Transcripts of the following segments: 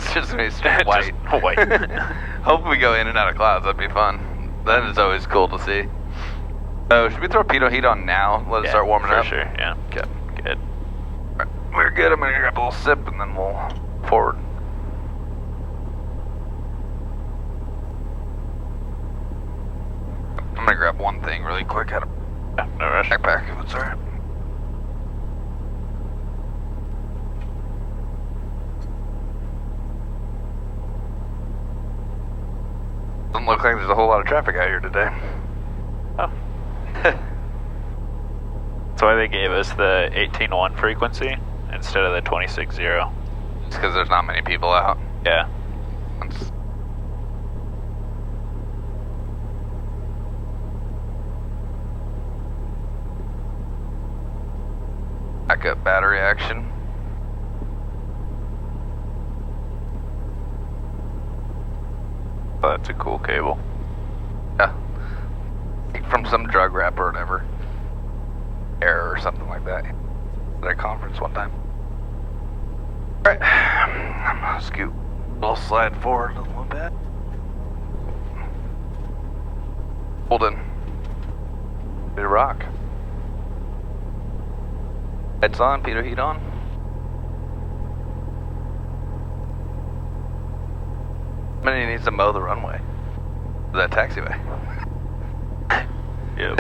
It's just gonna be straight white. Just white. Hope we go in and out of clouds. That'd be fun. Then it's always cool to see. So should we throw pitot heat on now? Let it start warming up. For sure. Yeah. Okay. Good. Right. We're good. I'm gonna grab a little sip and then we'll forward. I'm gonna grab one thing really quick out of No rush. backpack if it's alright. Doesn't look like there's a whole lot of traffic out here today. Oh. That's why they gave us the 18.1 frequency instead of the 26.0. It's because there's not many people out. Yeah. That's... Backup battery action. Oh, that's a cool cable. Yeah. From some drug rep or whatever. Error or something like that. At a conference one time. Alright. I'm gonna scoot. We'll slide forward a little bit. Hold in. Bit of rock. Heads on, pitot heat on. Somebody needs to mow the runway. That taxiway. Yep.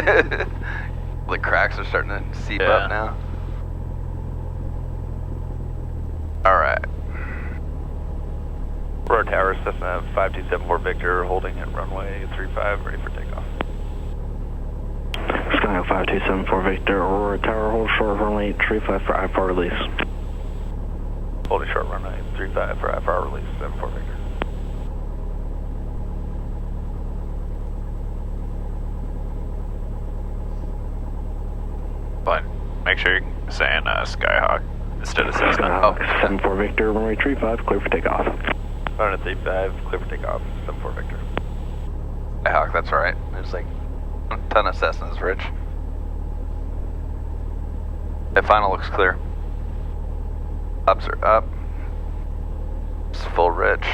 The cracks are starting to seep up now. Alright. Aurora Tower, Cessna 5274 Victor, holding at runway 35, ready for takeoff. Sky 5274 Victor, Aurora Tower, hold short runway 35 for IFR release. Holding short runway 35 for IFR release, 74 Victor. But make sure you're saying Skyhawk instead of Cessna. Skyhawk 74 Victor, runway 35, clear for takeoff. Runway 35, clear for takeoff, 74 Victor. Hawk, that's right. There's like a ton of Cessnas, Rich. That final looks clear. Ups are up. It's full Rich.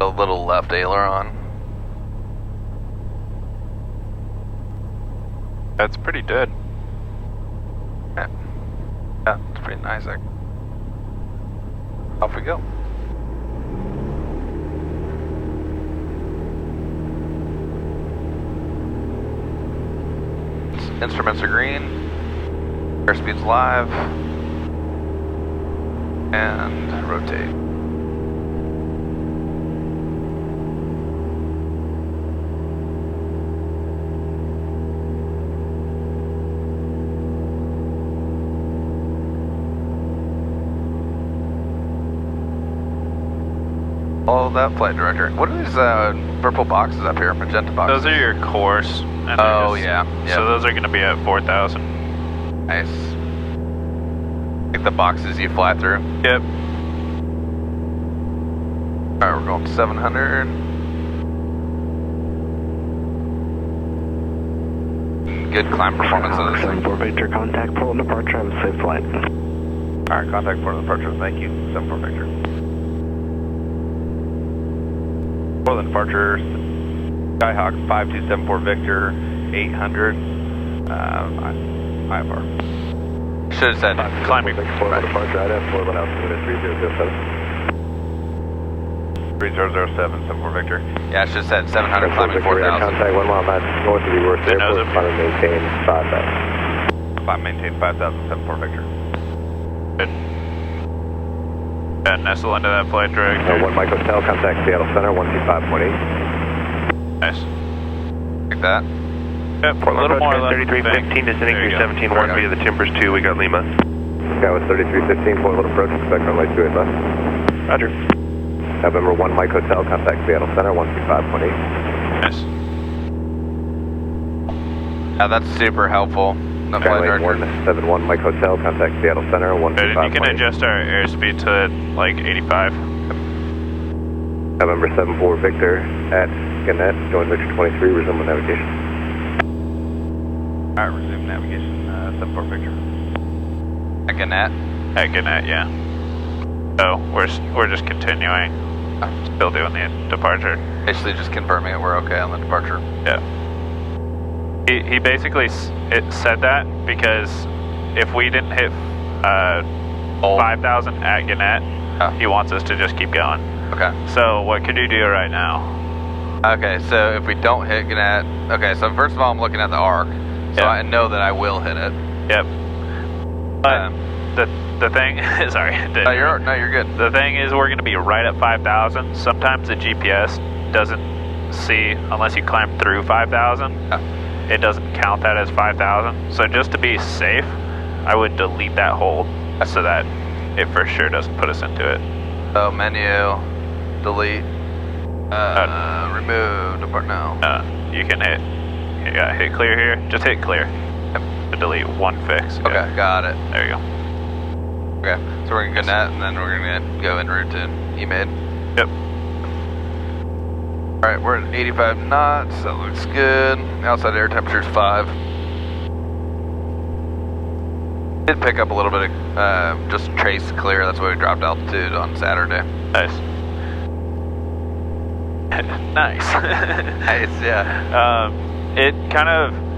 A little left aileron. That's pretty dead. Yeah, yeah, it's pretty nice. Off we go. Instruments are green. Airspeed's live. And rotate. Follow that flight director. What are these purple boxes up here? Magenta boxes? Those are your course. And oh, yeah. Yep. So those are going to be at 4,000. Nice. Like the boxes you fly through? Yep. Alright, we're going 700. Good climb performance on this thing. 74 Victor, contact port departure, have a safe flight. Alright, contact port departure, thank you, 74 Victor. For the departure, Skyhawk 5274 Victor, 800, IFR. Should have said climbing. For the departure, I'd have 4 altitude at 3007. 3007, 74 Victor. Yeah, I should have said 700 climbing 4,000. Contact 1 mile north of the Worth Airport, climb and maintain 5,000. Climb maintain 5,000, 74 Victor. Good. Yeah, nestle into that flight director. 1 Mike Hotel, contact Seattle Center, 125.8. Nice. Like that. Yep, a little more left. 3315, descending through 17-1 via the Timbers 2, we got Lima. Sky was 3315, point load approach, expect runway 28 left. Roger. November 1 Mike Hotel, contact Seattle Center, 125.8. Nice. Yeah, that's super helpful. The flight Skyway director. 171 Mike Hotel, contact Seattle Center, 125.8. You can adjust our airspeed to like 85. November 74 Victor at Gannett, join Victor 23, resume navigation. Alright, resume navigation, 74 Victor. At Gannett? At Gannett, yeah. So we're just continuing. Still doing the departure. Basically just confirming that we're okay on the departure. Yeah. He basically said that because if we didn't hit 5,000 at Gannett, he wants us to just keep going. Okay. So what could you do right now? Okay, so if we don't hit Gannett, okay, so first of all I'm looking at the arc, so I know that I will hit it. Yep. But the thing, sorry. No, you're good. The thing is we're going to be right at 5,000. Sometimes the GPS doesn't see, unless you climb through 5,000, it doesn't count that as 5,000. So just to be safe, I would delete that hold so that it for sure doesn't put us into it. So menu, delete, remove, depart now. You can hit clear here. Just hit clear to delete one fix. Okay, got it. There you go. Okay, so we're gonna Gannett and then we're gonna go en route to EMID. Yep. Alright, we're at 85 knots, that looks good. Outside air temperature is 5. Did pick up a little bit of just trace clear, that's why we dropped altitude on Saturday. Nice. Nice. Nice, yeah.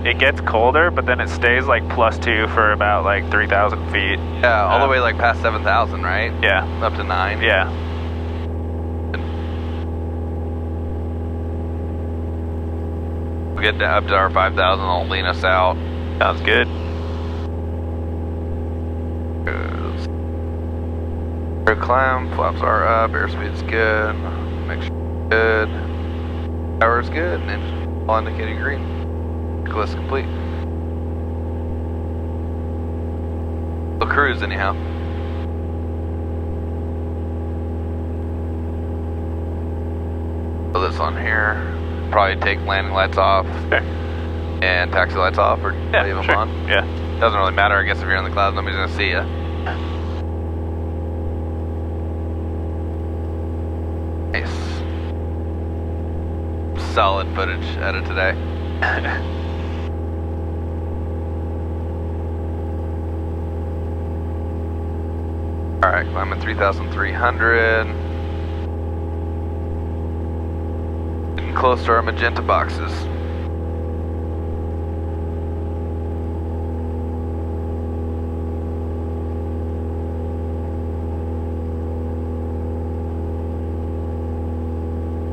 It gets colder, but then it stays like +2 for about like 3,000 feet. Yeah, all the way like past 7,000, right? Yeah. Up to 9. Yeah. We'll get up to our 5,000, it'll lean us out. Sounds good. Air climb, flaps are up, airspeed's good, make sure good. Power's good, and engine all indicating green. Checklist complete. We'll cruise anyhow. Put this on here. Probably take landing lights off and taxi lights off, or leave them on. Yeah. Doesn't really matter, I guess, if you're in the clouds, nobody's gonna see you. Nice. Solid footage edit today. Alright, climbing 3,300. Getting close to our magenta boxes.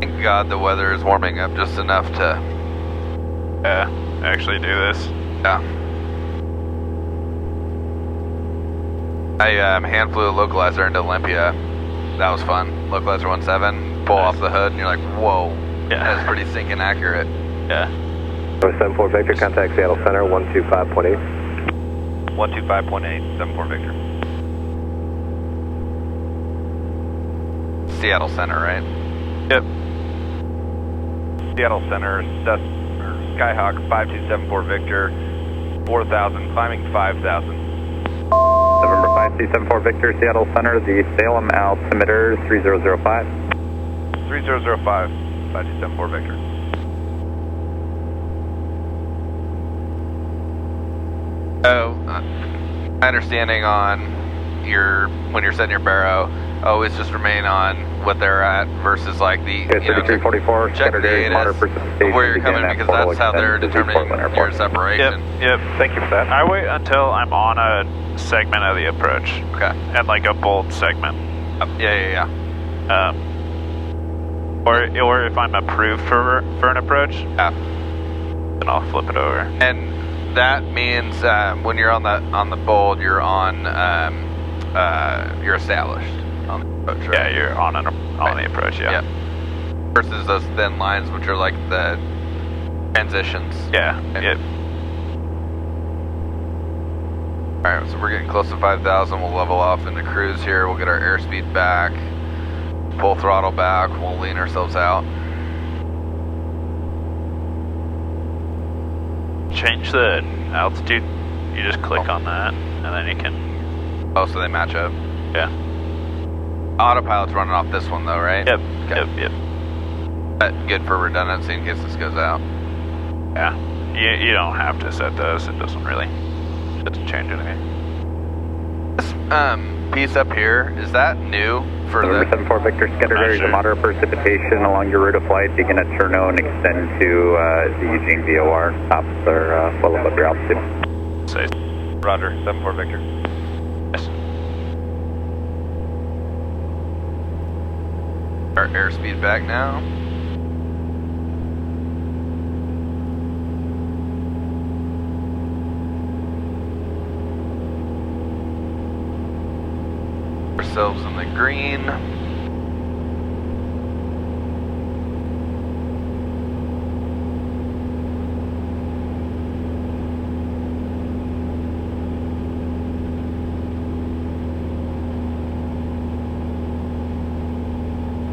Thank God the weather is warming up just enough to actually do this. Yeah. I hand flew a localizer into Olympia. That was fun. Localizer 17, pull off the hood, and you're like, whoa. Yeah. That's pretty stinking accurate. Yeah. 74 Victor, contact Seattle Center, 125.8. 125.8, 74 Victor. Seattle Center, right? Yep. Seattle Center, Skyhawk 5274 Victor, 4,000, climbing 5,000. November 5274 Victor, Seattle Center, the Salem altimeter 3005. 3005, 5274 Victor. So, my understanding on when you're setting your barrow, always just remain on what they're at versus like the, okay, 3344, check the ATIS of where you're coming, because that's how they're determining your separation. Yep. Thank you for that. I wait until I'm on a segment of the approach. Okay. And like a bold segment. Yeah. Or if I'm approved for an approach, then I'll flip it over. And that means when you're on the bold, you're you're established on the approach, right? Yeah, you're on the approach. Yeah. Yep. Versus those thin lines, which are like the transitions. Yeah. Okay. Yep. Alright, so we're getting close to 5,000. We'll level off into cruise here. We'll get our airspeed back. Pull throttle back. We'll lean ourselves out. Change the altitude. You just click on that, and then you can. Oh, so they match up. Yeah. Autopilot's running off this one though, right? Yep. Okay. Yep. That's good for redundancy in case this goes out. Yeah. You don't have to set those. It doesn't really change anything. This piece up here, is that new for November the... 74 Victor, scattered areas of moderate precipitation along your route of flight. Begin at Cherno and extend to the Eugene VOR. Tops are well above your altitude. Say. Roger, 74 Victor. Yes. Our airspeed back now. Ourselves in the green.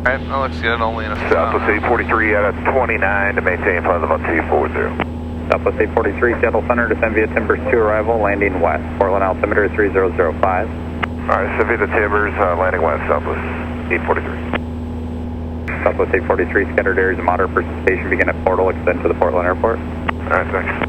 Alright, that looks good, only in a Southwest 843 out of 29 to maintain flight level 240. Southwest 843, Seattle Center, descend via Timbers 2 arrival, landing west. Portland altimeter 3005. Alright, descend via the Timbers, landing west, Southwest 843. Southwest 843, scattered areas of moderate precipitation begin at Portal, extend to the Portland Airport. Alright, thanks.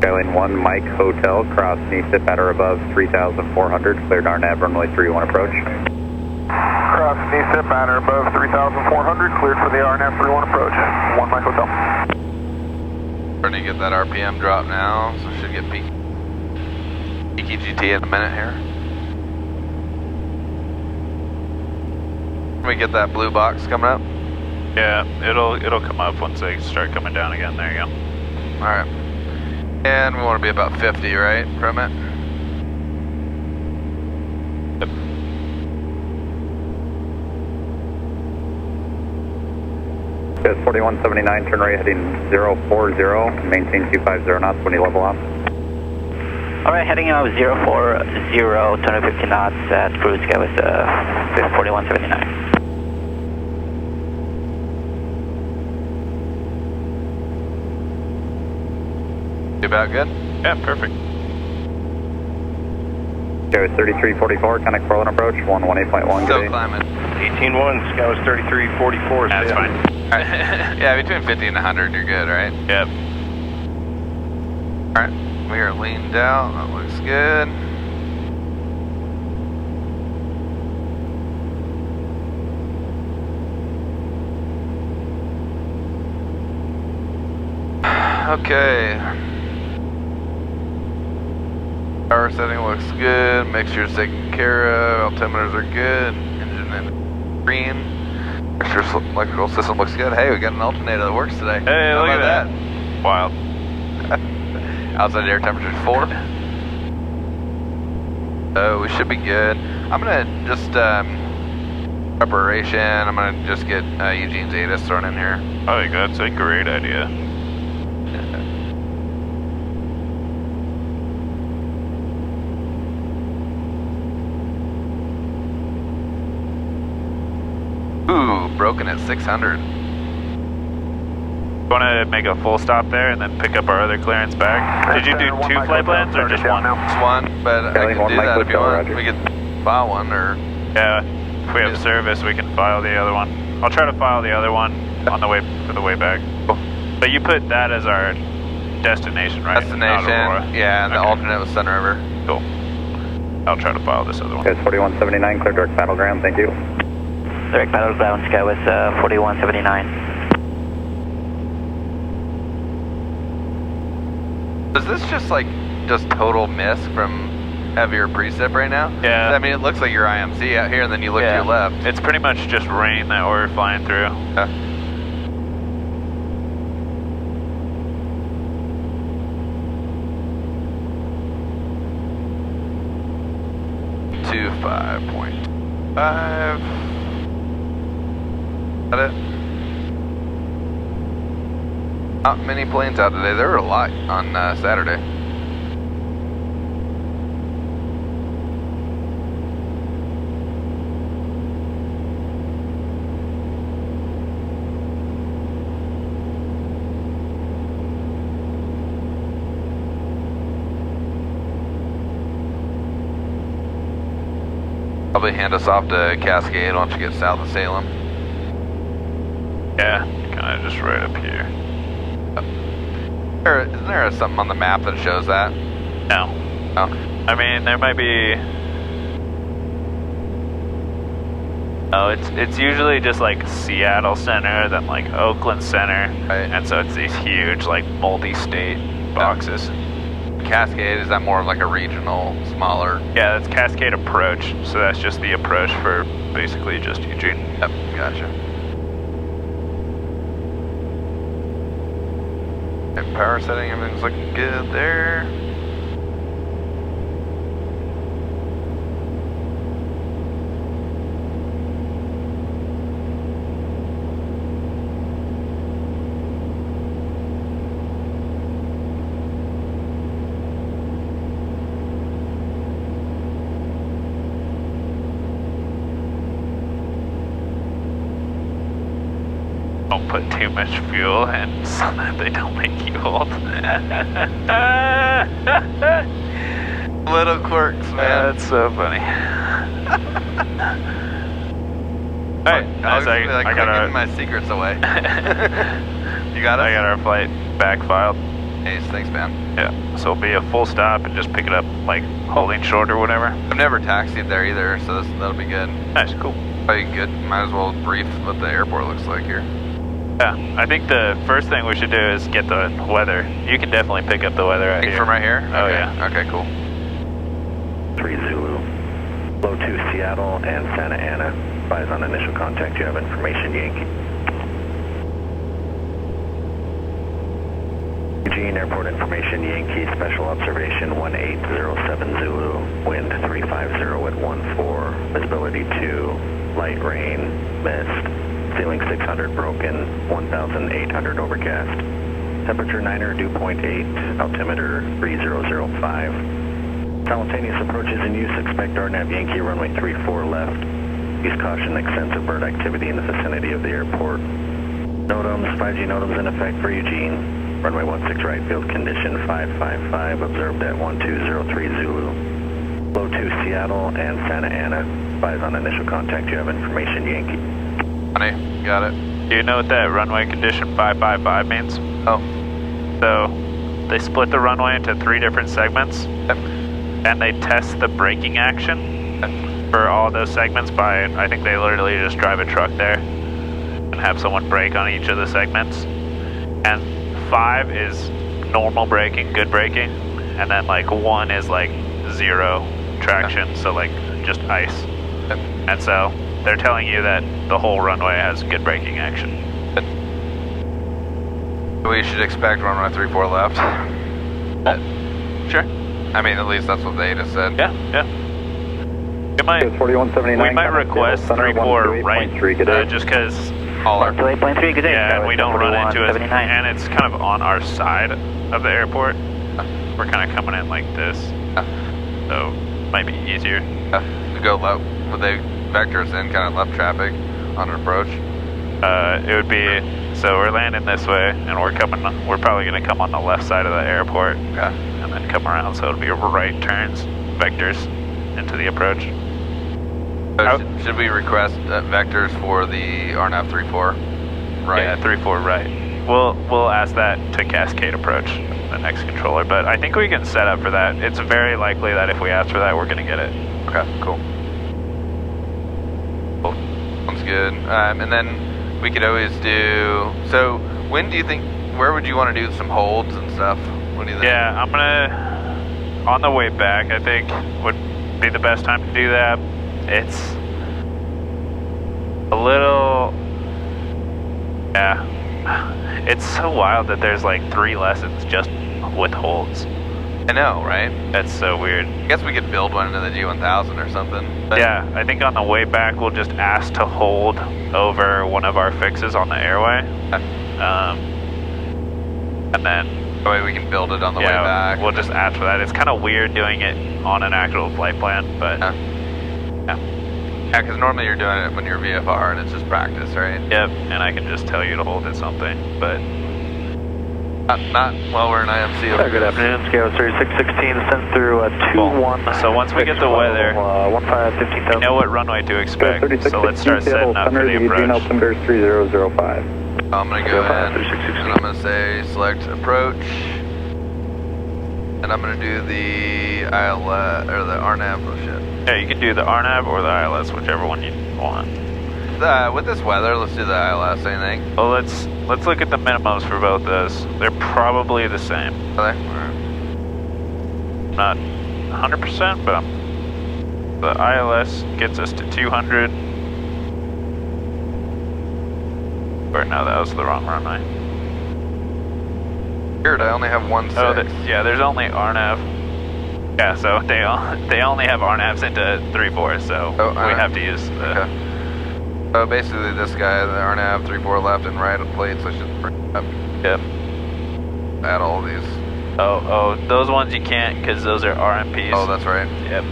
Skyline 1, Mike Hotel, cross NESIP at or above 3,400, cleared RNAV runway 31 approach. Cross NESIP at or above 3,400, cleared for the RNAV 31 approach. 1 Mike Hotel. Trying to get that RPM drop now, so should get peaky GT in a minute here. Can we get that blue box coming up? Yeah, it'll come up once they start coming down again. There you go. Alright. And we want to be about 50, right, from it? Yep. Yes, 4179, turn right heading 040, maintain 250 knots when you level off. Alright, heading out 040, 250 knots at cruise sky with 4179. You about good? Yeah, perfect. Sky 3344, connect Portland approach, 118.1. Still climbing. 18-1, Sky 3344. That's fine. Alright. Yeah, between 50 and 100, you're good, right? Yep. Alright, we are leaned out, that looks good. Okay. Power setting looks good, mixture's taken care of, altimeters are good, engine in green, electrical system looks good. Hey, we got an alternator that works today. Hey, How look at about that. Wild. Outside air temperature 4. So we should be good. I'm gonna just preparation. I'm gonna just get Eugene's ATIS thrown in here. I think that's a great idea. Ooh, broken at 600. Want to make a full stop there and then pick up our other clearance back? Did you do 2 flight plans or just one? Just one, but I can do that if you want. We could file one or... Yeah, if we have service, we can file the other one. I'll try to file the other one on the way for the way back. Cool. But you put that as our destination, right? Destination, Not Aurora. yeah, and the alternate was Sun River. Cool. I'll try to file this other one. Guys, 4179, clear direct battleground, thank you. Direct battleground sky with 4179. Is this just like, just total miss from heavier precip right now? Yeah. I mean, it looks like your IMC out here and then you look to your left. It's pretty much just rain that we're flying through. Yeah. To 5.5. That it? Not many planes out today. There were a lot on Saturday. probably hand us off to Cascade once you get south of Salem. Yeah, kind of just right up here. Isn't there something on the map that shows that? No. Oh. I mean, there might be... Oh, it's usually just like Seattle Center, then like Oakland Center, right. And so it's these huge like multi-state boxes. Cascade, is that more of like a regional, smaller? Yeah, that's Cascade Approach, so that's just the approach for basically just Eugene. Yep, gotcha. Okay, power setting, everything's looking good there. Don't put too much fuel in so that they don't make you hold. Little quirks, man. That's so funny. Alright, I got giving my secrets away. You got it? I got our flight back filed. Ace, thanks, man. Yeah, so it'll be a full stop and just pick it up like holding short or whatever. I've never taxied there either, so that'll be good. Nice, cool. Probably good. Might as well brief what the airport looks like here. Yeah, I think the first thing we should do is get the weather. You can definitely pick up the weather right here. From right here? Oh, okay. yeah. Okay, cool. 3 Zulu. Low 2 Seattle and Santa Ana. Advise on initial contact. You have information, Yankee. Eugene Airport information, Yankee. Special observation 1807 Zulu. Wind 350 at 14. Visibility 2. Light rain. Mist. Ceiling 600 broken, 1,800 overcast. Temperature 9er, dew point 8, altimeter 3005. Simultaneous approaches in use, expect RNAV Yankee runway 34 left. Use caution, extensive bird activity in the vicinity of the airport. NOTAMs, 5G NOTAMs in effect for Eugene. Runway 16 right, field condition 555, observed at 1203 Zulu. Low 2 Seattle and Santa Ana. Advise on initial contact, you have information, Yankee. Honey, got it. Do you know what that runway condition 555 means? Oh. So, they split the runway into 3 different segments, Yep. and they test the braking action for all those segments by, I think they literally just drive a truck there and have someone brake on each of the segments. And 5 is normal braking, good braking, and then like 1 is like 0 traction, so like just ice. Yep. And so, they're telling you that the whole runway has good braking action. We should expect runway 34 left. Sure. I mean, at least that's what they just said. Yeah, yeah. We might request 34 right, just because... Holler. 8.3, good day. Yeah, and we don't run into it, 79. and it's kind of on our side of the airport. We're kind of coming in like this, so might be easier. To go left, would they vector us in kind of left traffic on an approach? It would be, so we're landing this way, and we're probably going to come on the left side of the airport, and then come around, so it'll be right turns, vectors into the approach. So should we request vectors for the RNAV 34 right? Yeah, 34 right. We'll ask that to Cascade Approach, the next controller, but I think we can set up for that. It's very likely that if we ask for that, we're going to get it. Okay, cool. Sounds good. And then we could always do, so when do you think, where would you want to do some holds and stuff? What do you think? Yeah, I'm going to, on the way back, I think would be the best time to do that. It's a little, yeah, it's so wild that there's like 3 lessons just with holds. I know, right? That's so weird. I guess we could build one into the G1000 or something. But Yeah, I think on the way back we'll just ask to hold over one of our fixes on the airway. And then that way we can build it on the way back. We'll just ask for that. It's kind of weird doing it on an actual flight plan, but Yeah, because normally you're doing it when you're VFR and it's just practice, right? Yep, and I can just tell you to hold it something, but Not while we're in IMC. Over Good afternoon, scale 3616, sent through 21. So once we get the weather, 15,000. we know what runway to expect, so let's start setting up for the Eugene approach. altimeter 3005. I'm going to go in and I'm going to say select approach. And I'm going to do the ILS, or the RNAV, oh shit. Yeah, you can do the RNAV or the ILS, whichever one you want. With this weather, let's do the ILS, anything? Well, let's look at the minimums for both those. They're probably the same. Are they? Alright. Not 100%, but the ILS gets us to 200. Or no, that was the wrong runway. Weird, I only have 1.6. Oh, yeah, there's only RNAV. Yeah, so they only have RNAVs into 3.4, so we have to use the... Okay. So basically this guy, the RNAV 3.4 left and right plates, I should bring up. Yep. Add all of these. Oh, those ones you can't because those are RMPs. Oh, that's right. Yep.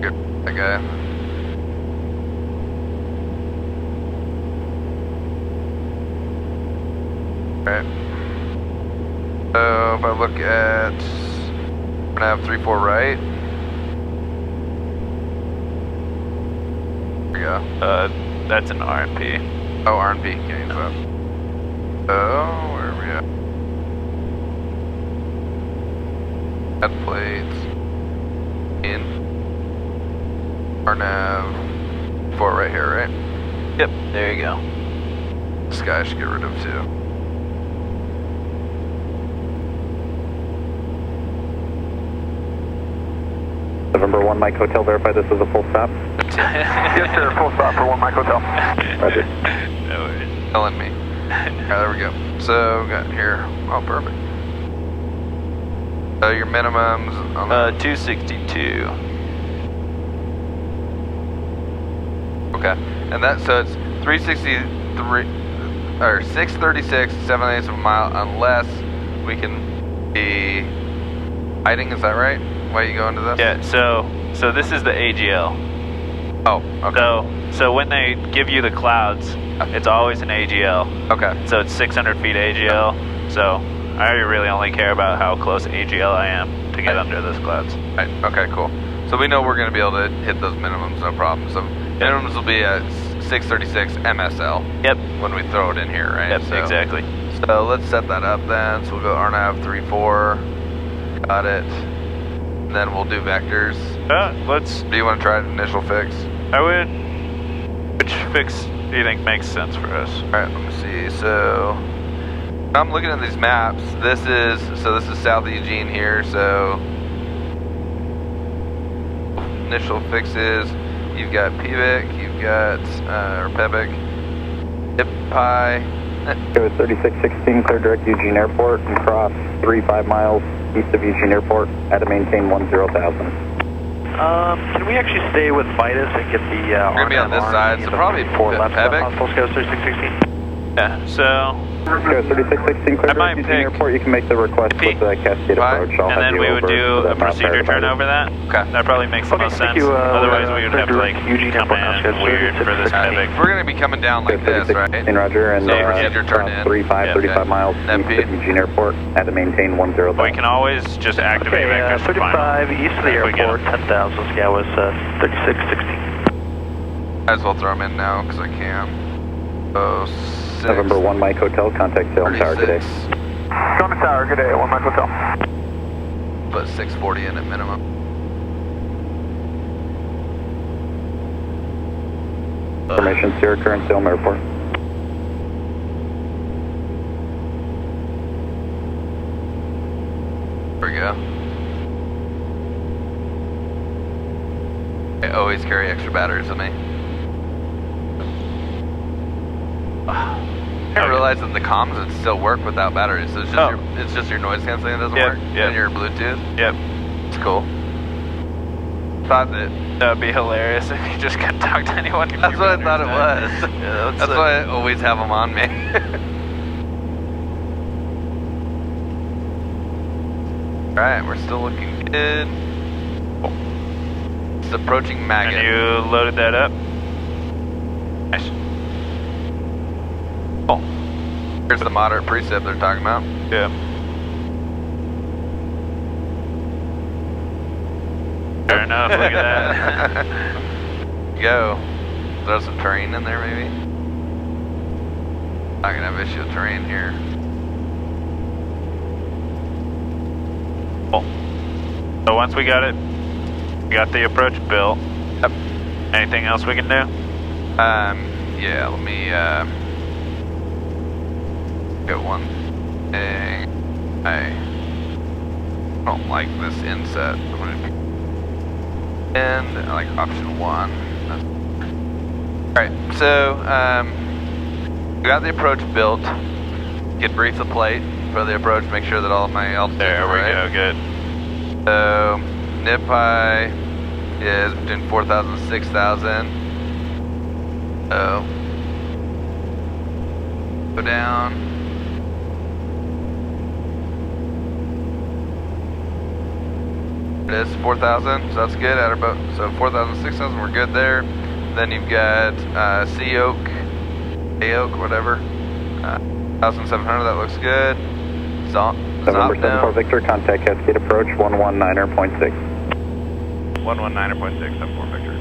Good. That guy. Alright. So if I look at RNAV 3.4 right. There we go. That's an RMP. Oh, RNP, can't use that. Oh, where are we at? Add plates. In. RNAV 4 right here, right? Yep, there you go. This guy I should get rid of too. November 1 Mike Hotel, verify this is a full stop. Yes, sir, full stop for 1 Mike Hotel. Roger. No worries. Telling me. Alright, there we go. So, we got here. Oh, perfect. So, your minimums on the 262. okay. And that, so it's 363, or 636, 7/8 of a mile, unless we can be hiding, is that right? Why you go into this? Yeah, so this is the AGL. Oh, okay. So when they give you the clouds, it's always an AGL. Okay. So it's 600 feet AGL. So I really only care about how close AGL I am to get under those clouds. Right. Okay, cool. So we know we're going to be able to hit those minimums, no problem. So minimums will be at 636 MSL. Yep. When we throw it in here, right? Yep, So, exactly. So let's set that up then. So we'll go RNAV 3.4. Got it. And then we'll do vectors. Do you want to try an initial fix? I would. Which fix do you think makes sense for us? Alright, let me see. So I'm looking at these maps. This is south of Eugene here, so initial fixes. You've got Pevic, you've got or Pevic, Hippi. Go 3616, clear direct Eugene Airport and cross 3.5 miles east of Eugene Airport at a maintain 10,000. Can we actually stay with Midas and get the We're going to be on this side, so probably Pevic. Scale 3616. Yeah, so Go 3616, clear I might direct Eugene pick Airport. You can make the request with the Cascade approach. I'll and have then you we would over do to a the Mount procedure turn Paradise. over that. Okay. That probably makes the most sense. thank you, Otherwise we would have to like Eugene come Airport in now, weird for this Pevic. We're going to be coming down like this, right? In Roger, and So procedure turn in. 35 Okay. miles east FP. of Eugene Airport at a maintain 10,000. We can always just activate vectors for final. 35 east of the if we get airport, 10,000. Scale was 3616. Might as well throw them in now because I can. So, November 1 Mike Hotel, contact Salem Tower today. Salem Tower, good day, 1 Mike Hotel. Put 640 in at minimum. Information, Sierra current Salem Airport. There we go. I always carry extra batteries with me. I didn't realize that the comms would still work without batteries. So it's just your noise canceling that doesn't work? Yep. And your Bluetooth? Yep. It's cool. Thought that That'd be hilarious if you just couldn't talk to anyone. that's what I thought it was. Yeah, that's why I always have them on me. Alright, we're still looking good. It's approaching Maggot. And you loaded that up? Nice. Oh. Here's the moderate precip they're talking about. Yeah. Fair enough, look at that. Go. Throw some terrain in there, maybe? Not gonna have issue with terrain here. Cool. So once we got it, we got the approach built. Yep. Anything else we can do? Yeah, let me, get one thing. I don't like this inset. I'm gonna and I like option 1. Alright, so, we got the approach built. Get brief the plate for the approach, make sure that all of my altitudes There are we right. go, good. So, nip high is between 4,000 and 6,000. So, go down. It is 4,000, so that's good. At about so 4,000, 6,000, we're good there. Then you've got C Oak, A Oak, whatever. 1,700, that looks good. November 74 Victor, contact Cascade approach 119.6. 119.6, 74 Victor.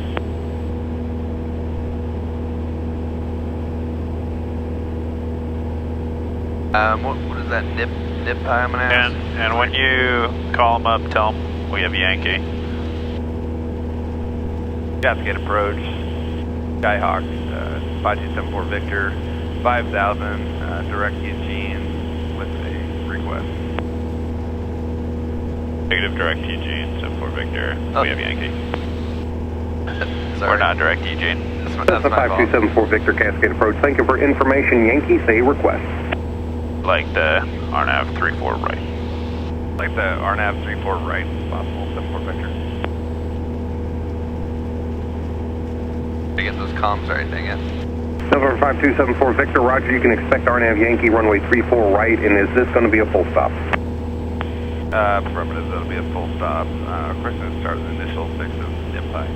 What is that nip high I'm gonna ask? And when you call them up, tell them we have Yankee. Cascade approach, Skyhawk, 5274 Victor, 5,000, direct Eugene with a request. Negative direct Eugene, 74 Victor, Oh. we have Yankee. Sorry. We're not direct Eugene. That's my Cessna fault. 5274 Victor, Cascade approach. Thank you for information. Yankee, say request. Like the RNAV 34 right. Like the RNAV 34 right, if possible, 74 Victor. To get those comms right, dang it. November 5274 Victor, roger, you can expect RNAV Yankee runway 34 right, and is this going to be a full stop? Affirmative, that'll be a full stop. First going to start with the initial 6 of nip high.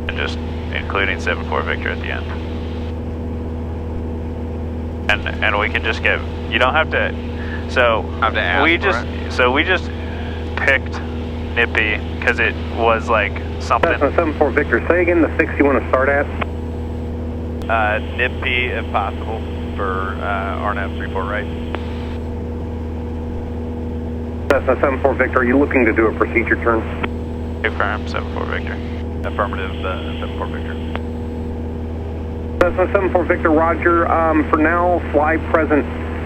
And just including 74 Victor at the end. And we can just get, you don't have to, so Have to ask we for just, it? so we just picked Nippy because it was like something. Cessna 74 Victor, say again the 6 you want to start at? Nippy, if possible, for RNAV 34 right. Cessna 74 Victor, are you looking to do a procedure turn? Confirm 74 Victor. Affirmative, 74 Victor. Cessna 74 Victor, roger. For now, fly present,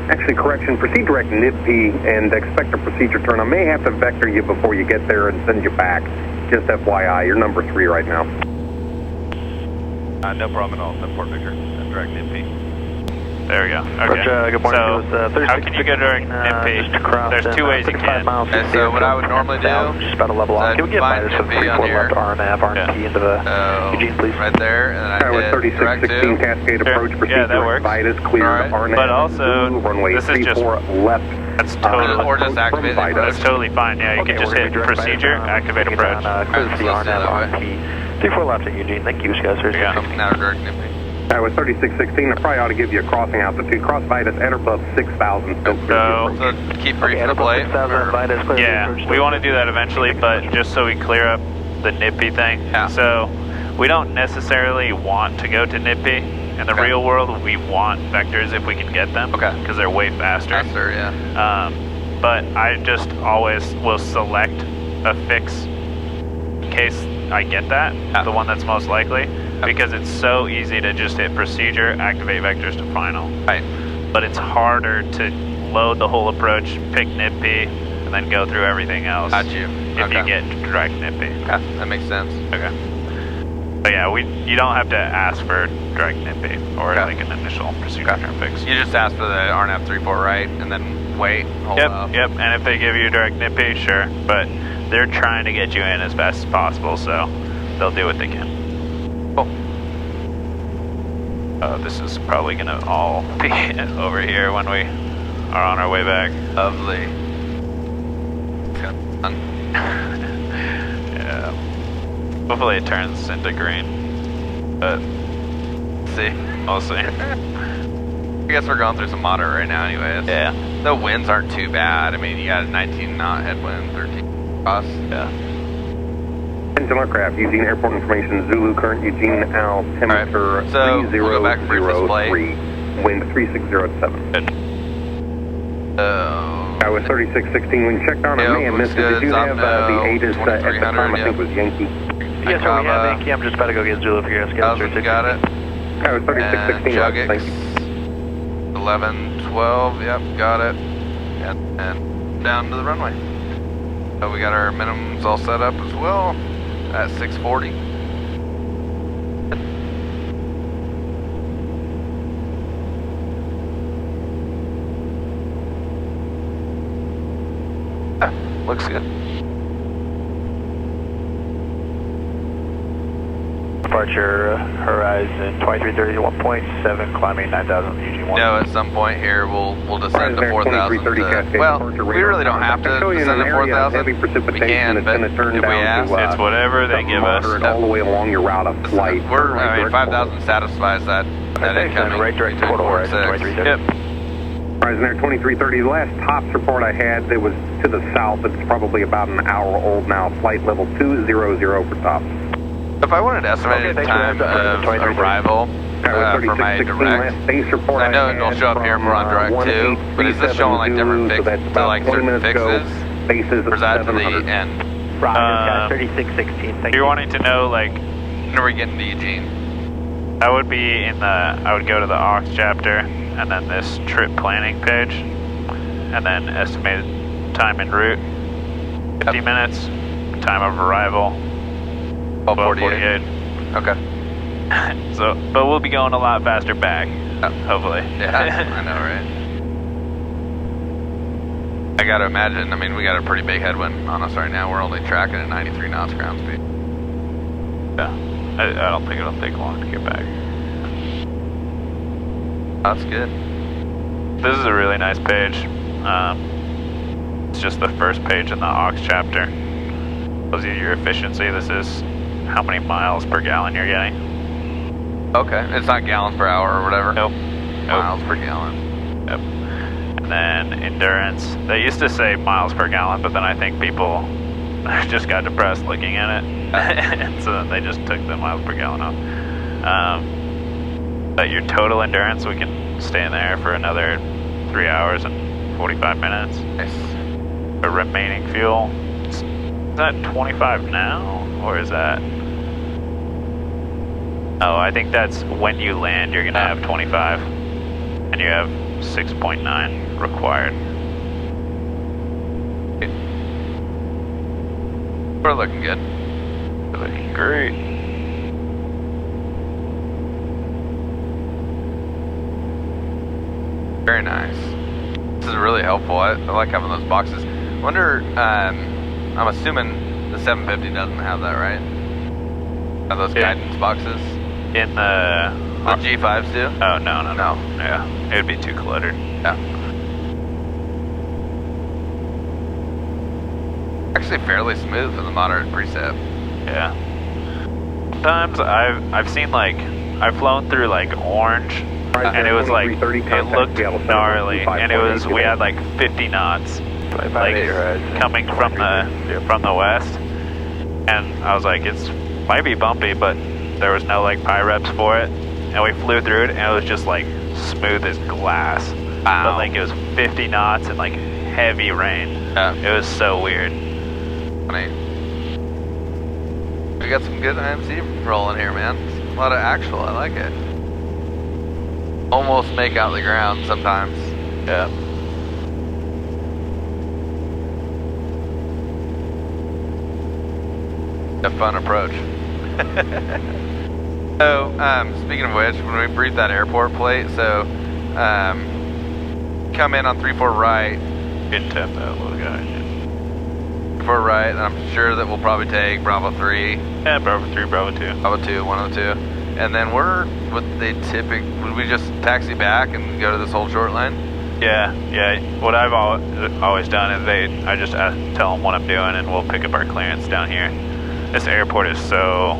actually correction, proceed direct NIP and expect a procedure turn. I may have to vector you before you get there and send you back. Just FYI, you're number 3 right now. No problem at all, 74 Victor, direct NIP. There we go. Okay. Roger, good morning. So, It was, how can you go direct Nippy? just across There's two ways you 35 can. miles Okay, so what I would normally do just about a level is off. I'd Can we get find minus some NIP on 34 here. left RNAV, RNT into the Eugene, please? Right there, and then I With hit direct 3616 to. Cascade Sure. approach, proceed Yeah, that direct works. Vitus, clear Alright. RNAV. But also, runway this is just- 34 left. That's totally, Or just activate the Vitus. that's totally fine. Yeah, you Okay, can just we're hit gonna be direct procedure, Vitus, activate approach. Cruise the Let's do it RNAV, that way. RNT. 34 left at Eugene, thank you, guys. Yeah. Now direct NIP. With 3616, I probably ought to give you a crossing altitude. Cross Vitus at or above 6,000. Still clear So- the approach. So keep briefing the plate. or- Yeah, we want to do that eventually, but just so we clear up the Nippy thing. Yeah. So we don't necessarily want to go to Nippy. In the Okay. real world, we want vectors if we can get them. Okay. Because they're way faster. Faster, yeah. But I just always will select a fix in case I get that, the one that's most likely, because it's so easy to just hit procedure, activate vectors to final. Right. But it's harder to load the whole approach, pick NIPY, and then go through everything else. Got you. If you Okay. get direct NIPY. Okay, that makes sense. Okay. But yeah, you don't have to ask for direct NIPY or Okay. like an initial procedure Okay. turn fix. You just ask for the RNAV 34 right, and then wait, hold up. Yep. And if they give you direct NIPY, sure. But they're trying to get you in as fast as possible, so they'll do what they can. Cool. This is probably gonna all be over here when we are on our way back. Lovely. Got fun. Yeah. Hopefully it turns into green. But see. We'll see. I guess we're going through some moderate right now anyways. Yeah. The winds aren't too bad. I mean, you got a 19 knot headwind, 13 cross. Yeah. Engine aircraft, Eugene Airport information, Zulu, current Eugene altimeter Alright, so we'll go back and brief this flight. 3003, wind 3607. Good. I was 3616 when you checked on it, may have missed it. Did you have the ATIS at the time? I think was Yankee. Yes, sir, we have Yankee. I'm just about to go get Zulu for your schedule. Got it. I was 3616. Thank you. 1112, yep, got it. And down to the runway. So we got our minimums all set up as well at 640. Looks good. Departure horizon 2330 to 1.7, climbing 9,000 Eugene 1. No, at some point here we'll descend to 4,000. Well, we really don't have to descend to 4,000. We can, but if we ask, it's whatever they give us. All the way along your route of flight. I mean, 5,000 satisfies that incoming. Right direct total horizon 2330. Yep. Horizon Air 2330, the last tops report I had, it was to the south. It's probably about an hour old now. Flight level 200 for tops. If I wanted to estimate the time of arrival for my direct, base report I know it'll show up here more on direct too, but is this showing like different fixes, to like certain fixes, bases or is that to the end? Roger, 3616, thank you. You're wanting to know, like, When are we getting to Eugene? I would be in the, I would go to the aux chapter, and then this trip planning page, and then estimated time en route, 50 minutes, time of arrival, 12:48. Okay. So, but we'll be going a lot faster back, hopefully. Yeah, I know, right? I gotta imagine, I mean, we got a pretty big headwind on us right now. We're only tracking at 93 knots ground speed. Yeah, I don't think it'll take long to get back. That's good. This is a really nice page. It's just the first page in the aux chapter. Tells you your efficiency. This is how many miles per gallon you're getting. Okay, it's not gallons per hour or whatever. Nope. Miles per gallon. Yep. And then endurance. They used to say miles per gallon, but then I think people just got depressed looking at it. And so then they just took the miles per gallon off. But your total endurance, we can stay in there for another 3 hours and 45 minutes. Nice. The remaining fuel, is that 25 now? Or is that... Oh, I think that's when you land, you're going to have 25. And you have 6.9 required. We're looking good. We're looking great. Very nice. This is really helpful. I like having those boxes. Wonder, I'm assuming the 750 doesn't have that, right? Have those guidance boxes? In the G5s do? Oh, no. Yeah, it would be too cluttered. Yeah. Actually fairly smooth for the moderate precip. Yeah. Sometimes I've seen, like, I've flown through like orange, and it was like, it looked gnarly, and it was, we had like 50 knots, like coming from the west, and I was like, it's might be bumpy, but there was no like PIREPs for it, and we flew through it, and it was just like smooth as glass. Wow. But like it was 50 knots and like heavy rain. It was so weird. Funny. We got some good IMC rolling here, man. A lot of actual, I like it. Almost make out the ground sometimes. Yeah. A fun approach. So, speaking of which, when we briefed that airport plate, so, come in on 34 right. Good tap that little guy. 34 right, and I'm sure that we'll probably take Bravo 3. Yeah, Bravo 3, Bravo 2. Bravo 2, 102. And then would we just taxi back and go to this whole short line? Yeah. What I've always done is I just tell them what I'm doing, and we'll pick up our clearance down here. This airport is so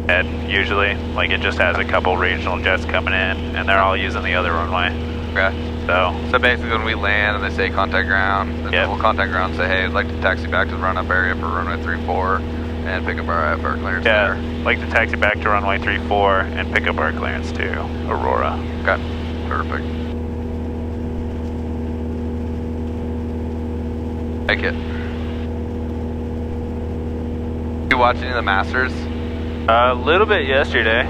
And usually, like, it just has a couple regional jets coming in, and they're all using the other runway. Okay. So basically when we land and they say contact ground, then we'll contact ground and say, hey, I'd like to taxi back to the run-up area for runway 34 and pick up our IFR clearance there. Like to taxi back to runway 34 and pick up our clearance to Aurora. Okay, perfect. Take it. You watch any of the Masters? A little bit yesterday.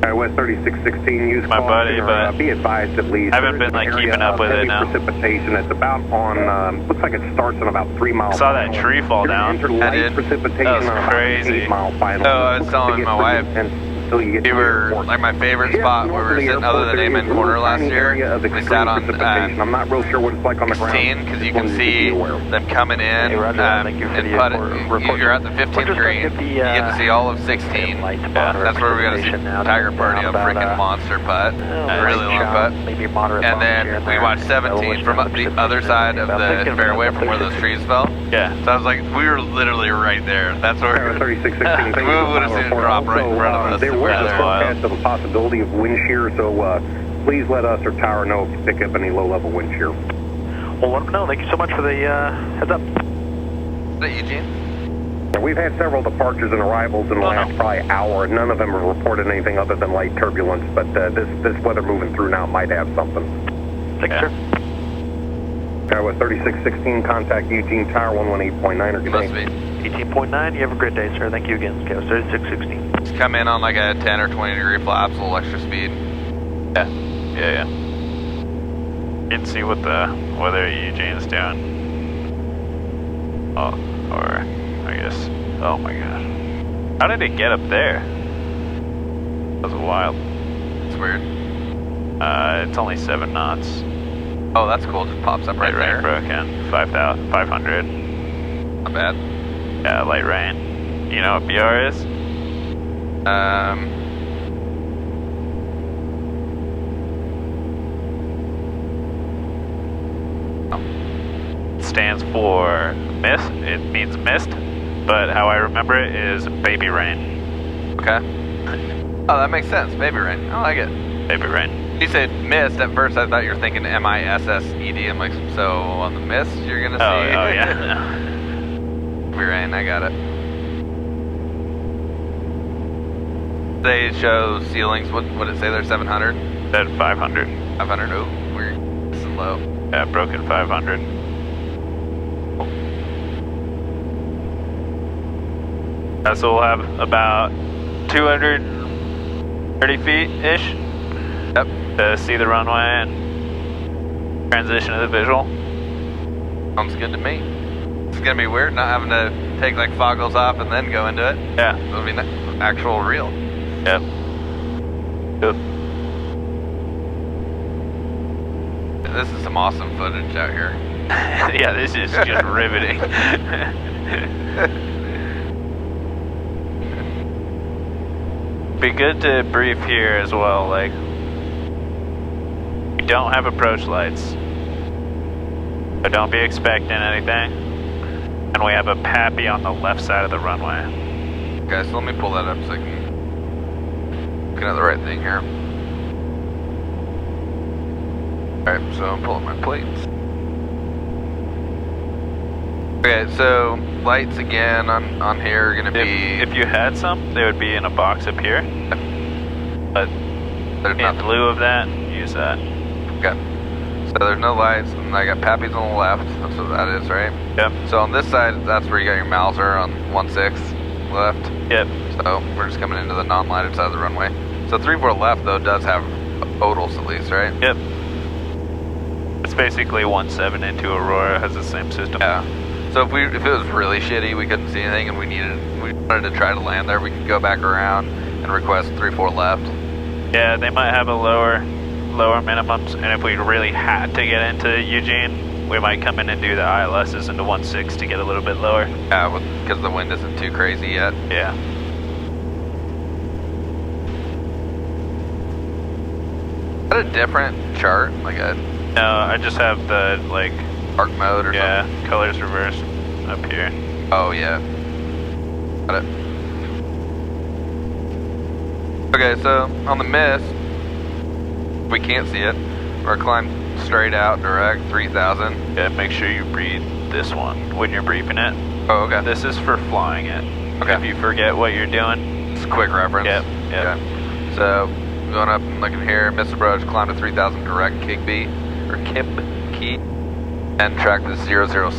West 3616, use my buddy, but be advised at least. I haven't been like keeping up with it now. Precipitation. It's about on. Looks like it starts on about 3 miles. I saw that tree fall down. I did. Precipitation that was on crazy. 8 mile final. Oh, I was telling my wife. We were, like, my favorite spot where we were sitting other than Amen Corner last year. We sat on I'm not real sure what it's like on the ground. 16, because you can see them coming in Hey, Roger, and put it. You're at the 15th green. You get to see all of 16. That's where we got to see Tiger Birdie, a freaking monster putt. A really long putt. And then we watched 17 from up the other side of the fairway from where those trees fell. Yeah. So I was like, we were literally right there. That's where 3616. we would have seen it drop right in front of us. There was a forecast of a possibility of wind shear, so please let us or Tower know if you pick up any low-level wind shear. Well, let them know. Thank you so much for the heads up. Is that Eugene? We've had several departures and arrivals in the last probably hour. None of them have reported anything other than light turbulence, but this weather moving through now might have something. Thank you, sir. With 3616, contact Eugene Tower 118.9 or good Must day. be. 18.9, you have a great day, sir. Thank you again. Okay, 3616. Just come in on like a 10 or 20 degree flaps, a little extra speed. Yeah. You can see what the weather at Eugene's doing. Oh, or I guess. Oh my gosh. How did it get up there? That was wild. It's weird. It's only 7 knots. Oh, that's cool. Just pops up right Light rain there. broke in. 500. Not bad. Yeah, light rain. You know what BR is? It stands for mist. It means mist, but how I remember it is baby rain. Okay. Oh, that makes sense. Baby rain. I like it. Baby rain. You said mist. At first, I thought you were thinking M-I-S-S-E-D. I'm like, so on the mist, you're gonna see. Oh yeah. Baby rain. I got it. They show ceilings. What would it say there? 700. Said 500. 500. Oh, we're this is low. Yeah, broken 500. So we'll have about 230 feet-ish. Yep. To see the runway and transition to the visual. Sounds good to me. It's gonna be weird not having to take like foggles off and then go into it. Yeah. It'll be actual real. Yep. Yep. This is some awesome footage out here. Yeah, this is just riveting. Be good to brief here as well, like, we don't have approach lights, so don't be expecting anything, and we have a PAPI on the left side of the runway. Okay, so let me pull that up so I can look at the right thing here. Alright, so I'm pulling my plates. Okay, so lights again on here are gonna be. If you had some, they would be in a box up here. But there's in nothing. lieu of that, use that. Okay. So there's no lights, and I got PAPIs on the left. That's what that is, right? Yep. So on this side, that's where you got your Mauser on 1/6 left. Yep. So we're just coming into the non-lighted side of the runway. So 3-4 left though does have odals at least, right? Yep. It's basically 1.7 into Aurora, has the same system. Yeah. So if it was really shitty, we couldn't see anything, and we wanted to try to land there, we could go back around and request 3-4 left. Yeah, they might have a lower minimums, and if we really had to get into Eugene, we might come in and do the ILSs into 1.6 to get a little bit lower. Yeah, because the wind isn't too crazy yet. Yeah. Is that a different chart? Like a No, I just have the, like, arc mode or yeah, something? colors reversed up here. Oh, yeah. Got it. Okay, so on the mist, we can't see it. Or climb straight out, direct, 3,000. Yeah, make sure you breathe this one when you're briefing it. Oh, okay. This is for flying it. Okay. If you forget what you're doing. It's a quick reference. Yep. Okay. So, going up and looking here, missed approach, climb to 3,000 direct, Kib key, and track the 007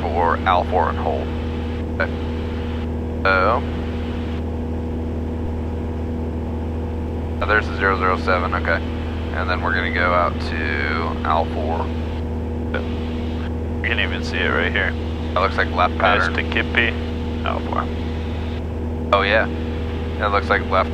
for Al4 and hold. Okay. So, there's the 007, okay. And then we're gonna go out to Al4. You can even see it right here. That looks like left pattern. There's to Kippy, Alpha. Oh yeah. It looks like left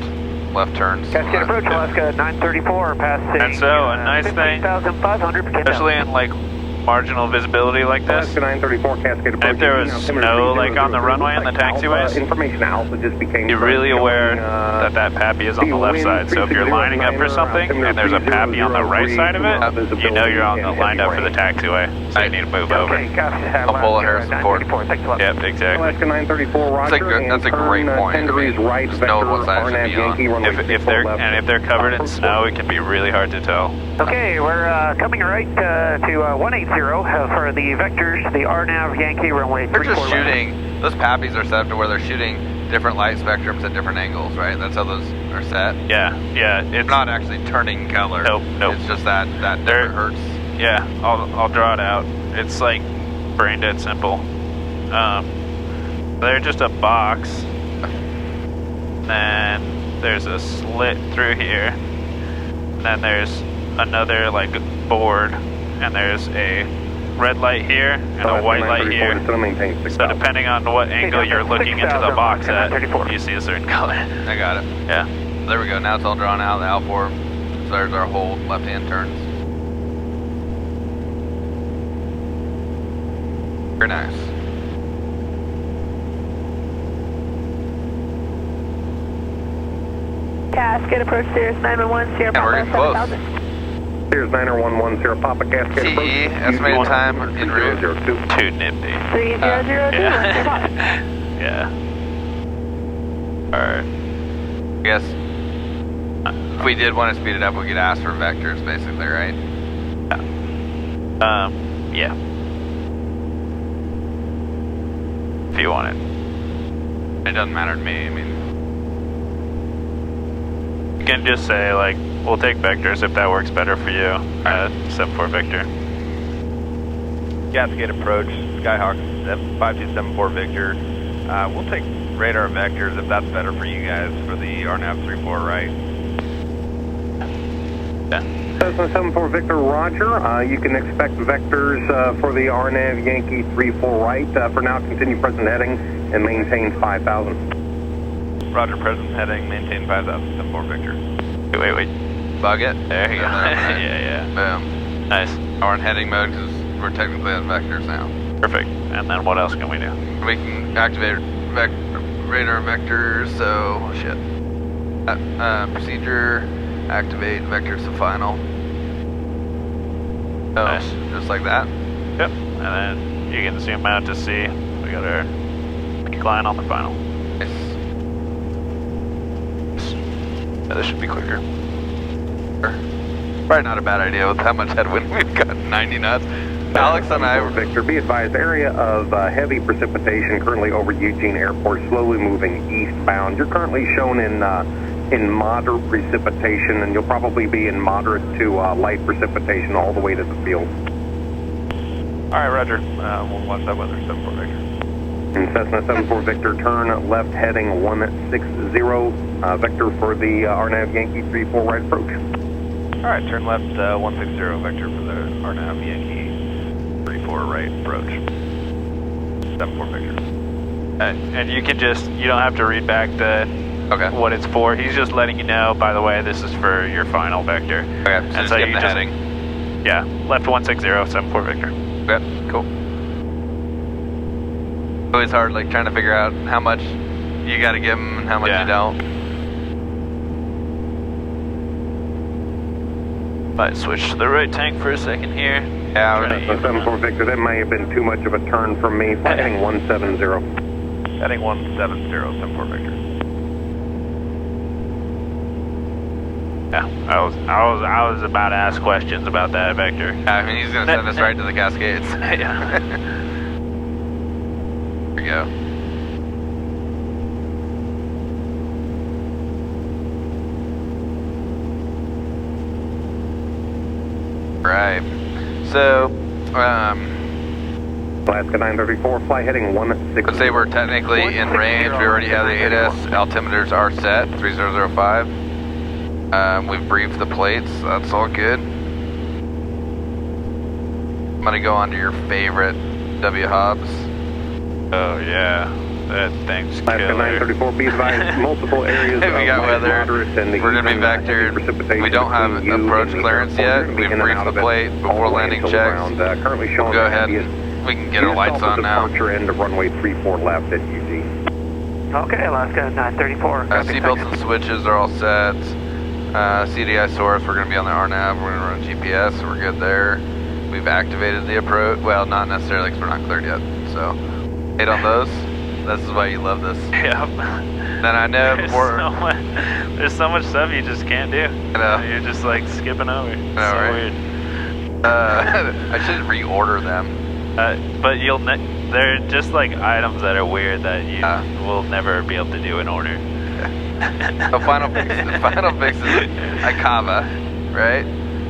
turns. Cascade approach, Alaska 934, passing. And so a nice thing, 15,500, especially in like marginal visibility like this. Alaska 934, Cascade approach. If there was snow like on the runway and the taxiways, information alpha just became you're really aware that that pappy is on the left side. So if you're lining up for something and there's a pappy on the right side of it, you know you're on the lined up for the taxiway. So you need to move over. Okay, copy. I'll pull a Harrison Ford. Thanks a lot. Yep, exactly. Alaska 934, Roger. That's a great point. 10 degrees right, Just know what side it should be on. If they're covered in snow, it can be really hard to tell. Okay, we're coming right to 180 for the vectors, the RNAV Yankee runway 34. They're just shooting. Those pappies are set up to where they're shooting different light spectrums at different angles, right? That's how those are set. Yeah. It's not actually turning color. Nope. It's just that different hertz. Yeah, I'll draw it out. It's like brain dead simple. They're just a box. Then there's a slit through here. And then there's another like board, and there's a red light here and a white light here. So depending on what angle you're looking into the box at, you see a certain color. I got it. Yeah. There we go. Now it's all drawn out. The Al4. So there's our hold. Left-hand turns. Very nice. Cascade approach Sirius 911, Sierra And we're getting close. 7,000. Here's 9110 Sierra Papa Cascade TE, approach. estimated time en route. 2 nifty. 3002, Yeah. Alright. I guess if we did want to speed it up, we could ask for vectors, basically, right? Yeah. If you want it. It doesn't matter to me. I mean, You can just say, like, we'll take vectors if that works better for you. 7-4 Victor. Cascade approach, Skyhawk 5274 Victor. We'll take radar vectors if that's better for you guys for the RNAV 34 right. Yeah. Cessna 74 Victor, Roger. You can expect vectors for the RNAV Yankee 34 right. For now, continue present heading and maintain 5,000. Roger, present heading, maintain 5,000, 74 Victor. Wait. bug it. There you go. Yeah. Boom. Nice. We're in heading mode because we're technically on vectors now. Perfect. And then what else can we do? We can activate radar vectors, so shit. Procedure, activate vectors to final. Oh, Nice. just like that. Yep. And then you can zoom out to see we got our peak line on the final. Nice. Yeah, this should be quicker. Probably not a bad idea with how much headwind we've got, 90 knots. Alex and I were... Victor, be advised, area of heavy precipitation currently over Eugene Airport, slowly moving eastbound. You're currently shown in moderate precipitation, and you'll probably be in moderate to light precipitation all the way to the field. All right, Roger. We'll watch that weather, 74 Victor. And Cessna 74 Victor, turn left heading 160, Vector for the RNAV Yankee 34 right approach. All right, turn left 160 Vector for the RNAV Yankee 34 right approach. 74 Victor. And you can just, you don't have to read back what it's for. He's just letting you know, by the way, this is for your final vector. Okay, so just get the heading. Yeah, left 160, 74 Victor. Yep, cool. Always hard, like, trying to figure out how much you gotta give them and how much you don't. Might switch to the right tank for a second here. Yeah, Cessna 74 Victor, that may have been too much of a turn from me. Heading 170. Heading 170, 74 Victor. Yeah, I was about to ask questions about that vector. I mean, he's gonna send us right to the Cascades. Yeah. Here we go. Right. So, Alaska 934, fly heading 16. let's say we're technically in range. We already have the 8S. Altimeters are set, 3005. We've briefed the plates. That's all good. I'm gonna go on to your favorite W Hobbs. Oh yeah, that thing's Alaska killer. 934, be advised, multiple areas We got of weather. moderate and We're gonna be vectored. We don't have approach clearance yet. We've briefed the plate before landing checks. Currently showing Go ahead. We can get our lights on now. Departure end of runway 34 left at UG. Okay, Alaska 934. Seatbelts and switches are all set. CDI source, we're going to be on the RNAV. We're going to run GPS, so we're good there. We've activated the approach. Well, not necessarily because we're not cleared yet. So, 8 on those. This is why you love this. Yep. Then I know before. There's so much stuff you just can't do. I know. You're just like skipping over. It's know, so right? weird. I should reorder them. But they're just like items that are weird that you will never be able to do in order. The final fix is Icava, right?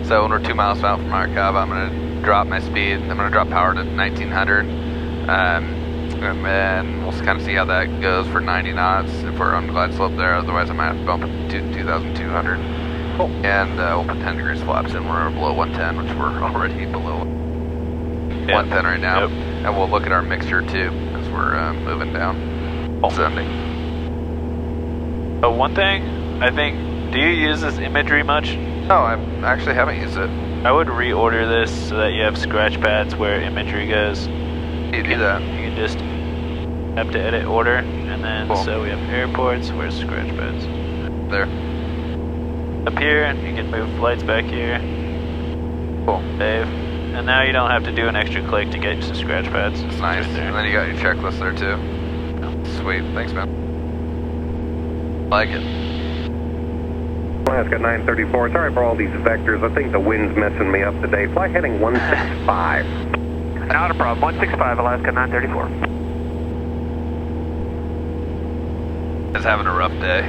So when we're 2 miles out from Icava, I'm going to drop my speed. I'm going to drop power to 1900. And then we'll kind of see how that goes for 90 knots if we're on the glide slope there. Otherwise, I might have to bump it to 2,200. Cool. And we'll put 10 degrees flaps in. We're below 110, which we're already below 110 right now. Yep. And we'll look at our mixture too as we're moving down. Sending. But one thing, I think, do you use this imagery much? No, I actually haven't used it. I would reorder this so that you have scratch pads where imagery goes. You do that. You can just have to edit order, and then Cool. so we have airports, where's scratch pads? There. Up here, you can move flights back here. Cool. Save. And now you don't have to do an extra click to get some scratch pads. It's nice. Right there. And then you got your checklist there too. Sweet. Thanks, man. Like it. Alaska 934, sorry for all these vectors. I think the wind's messing me up today. Fly heading 165. Not a problem. 165, Alaska 934. Is having a rough day.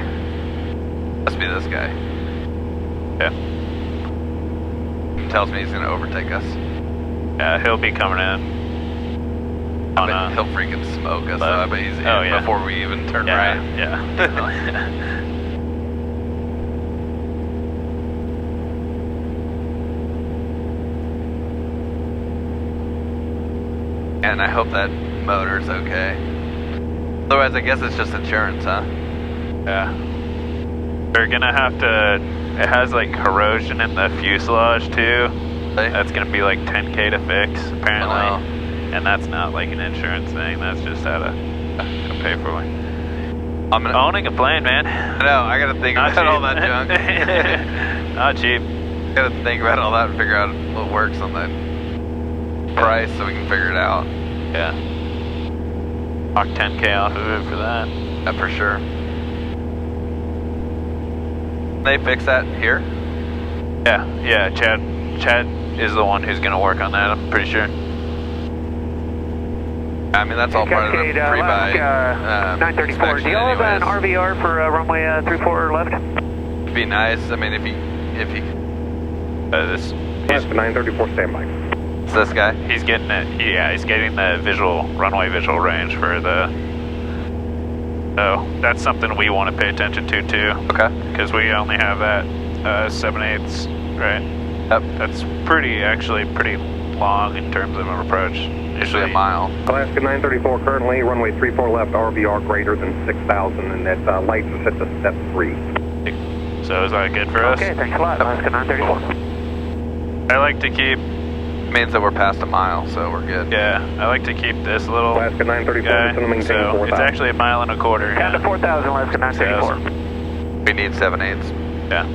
Must be this guy. Yeah. He tells me he's gonna overtake us. Yeah, he'll be coming in. I bet he'll freaking smoke us. I bet he's in before we even turn right. Yeah. And I hope that motor's okay. Otherwise, I guess it's just insurance, huh? Yeah. We're gonna have to. It has like corrosion in the fuselage too. That's gonna be like 10K to fix apparently. Oh, wow. And that's not like an insurance thing. That's just how to pay for it. Owning a plane, man. I know. I gotta think about all that junk. Not cheap. Gotta think about all that and figure out what works on that price so we can figure it out. Yeah. Knock 10K off of it for that. Yeah, for sure. They fix that here? Yeah. Chad is the one who's gonna work on that. I'm pretty sure. I mean, that's all part of the pre-buy 934. Do you all have an RVR for runway 34 left? It'd be nice. I mean, if he this. Alaska 934, standby. It's this guy. He's getting it. Yeah, he's getting the runway visual range for the. So that's something we want to pay attention to too. Okay. Because we only have that 7/8, right? Yep. That's actually pretty long in terms of an approach. Usually a mile. Alaska 934, currently runway 34 left, RVR greater than 6,000, and that lights are set to step 3. So is that good for us? Okay, thanks a lot, Alaska 934. I like to keep. Means that we're past a mile, so we're good. Yeah, I like to keep this little Alaska 934, guy, to maintain so 4,000. it's actually a mile and a quarter. Down to 4,000, Alaska 934. We need 7/8. Yeah.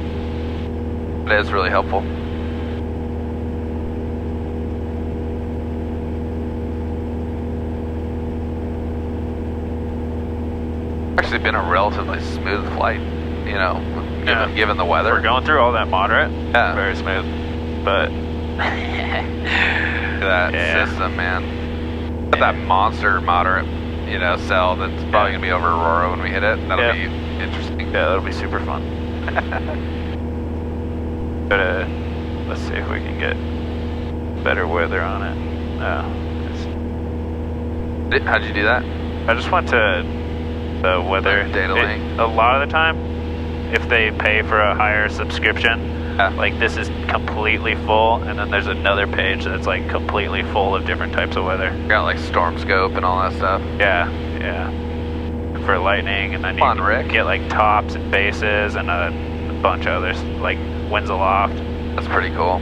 It is really helpful. Actually been a relatively smooth flight, you know, given the weather. We're going through all that moderate. Yeah. Very smooth. But that Yeah. system, man. That monster moderate, cell that's probably gonna be over Aurora when we hit it. That'll be interesting. yeah, that'll be super fun. But let's see if we can get better weather on it. How'd you do that? I just went to the weather Data link. A lot of the time, if they pay for a higher subscription, like this is completely full, and then there's another page that's like completely full of different types of weather. Got like storm scope and all that stuff. Yeah. For lightning, and then Fun, you Rick. get like tops and bases and a bunch of others, like winds aloft, That's pretty cool.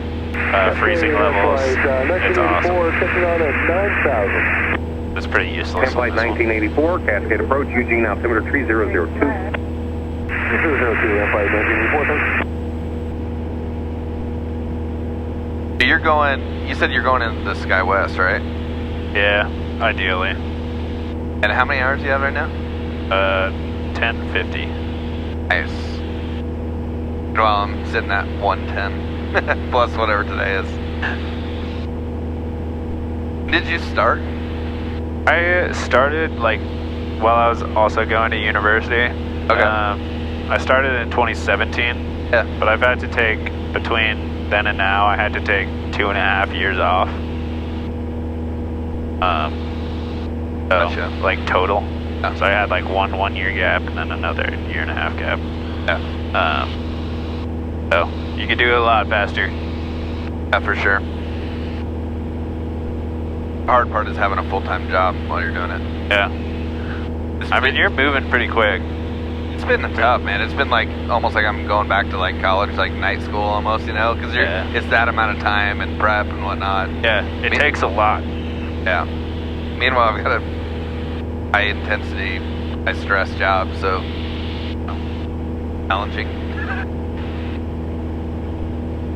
freezing levels. It's awesome. Sitting on at 9,000. It's pretty useless. Flight on this one. 1984, Cascade approach, Eugene altimeter 3002. 3002, Flight 1984. You said you're going into the Sky West, right? Yeah, ideally. And how many hours do you have right now? 1050. Nice. Well, I'm sitting at 110, plus whatever today is. Did you start? I started like while I was also going to university. Okay. I started in 2017. Yeah. But I've had to take, between then and now, I had to take 2.5 years off. Gotcha. Like total. Yeah. So I had like one year gap and then another 1.5 year gap. Yeah. So you could do it a lot faster. Yeah, for sure. The hard part is having a full-time job while you're doing it. Yeah. I mean, you're moving pretty quick. It's been tough, man. It's been like almost like I'm going back to like college, like night school almost, because it's that amount of time and prep and whatnot. Yeah, it takes a lot. Yeah. Meanwhile, I've got a high intensity, high stress job, so challenging.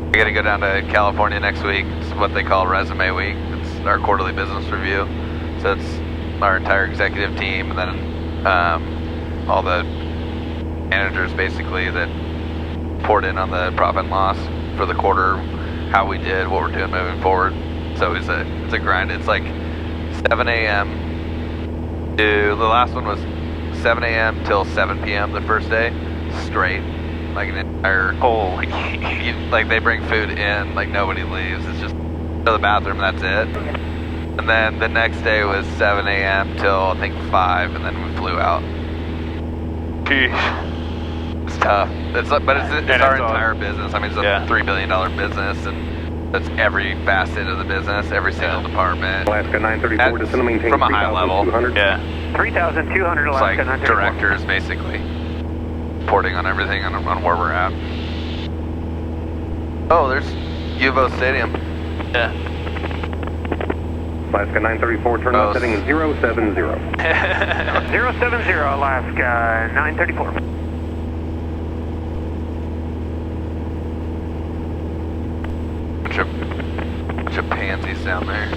I got to go down to California next week. It's what they call resume week. It's our quarterly business review. So it's our entire executive team and then all the managers basically that poured in on the profit and loss for the quarter, how we did, what we're doing moving forward. So it's a grind. It's like 7 a.m. to, the last one was 7 a.m. till 7 p.m. the first day, straight, like an entire, Holy. like they bring food in, like nobody leaves. It's just go to the bathroom, that's it. And then the next day was 7 a.m. till I think 5, and then we flew out. It's tough. It's our entire business. I mean, it's a $3 billion business, and that's every facet of the business, every single department. Alaska 934, descend to maintain from a high level. Yeah. 3,200 It's Alaska like 934. directors, basically, reporting on everything on where we're at. Oh, there's UVO Stadium. Yeah. Alaska 934, turn left heading 070. 070 Alaska 934. Bunch of pansies down there.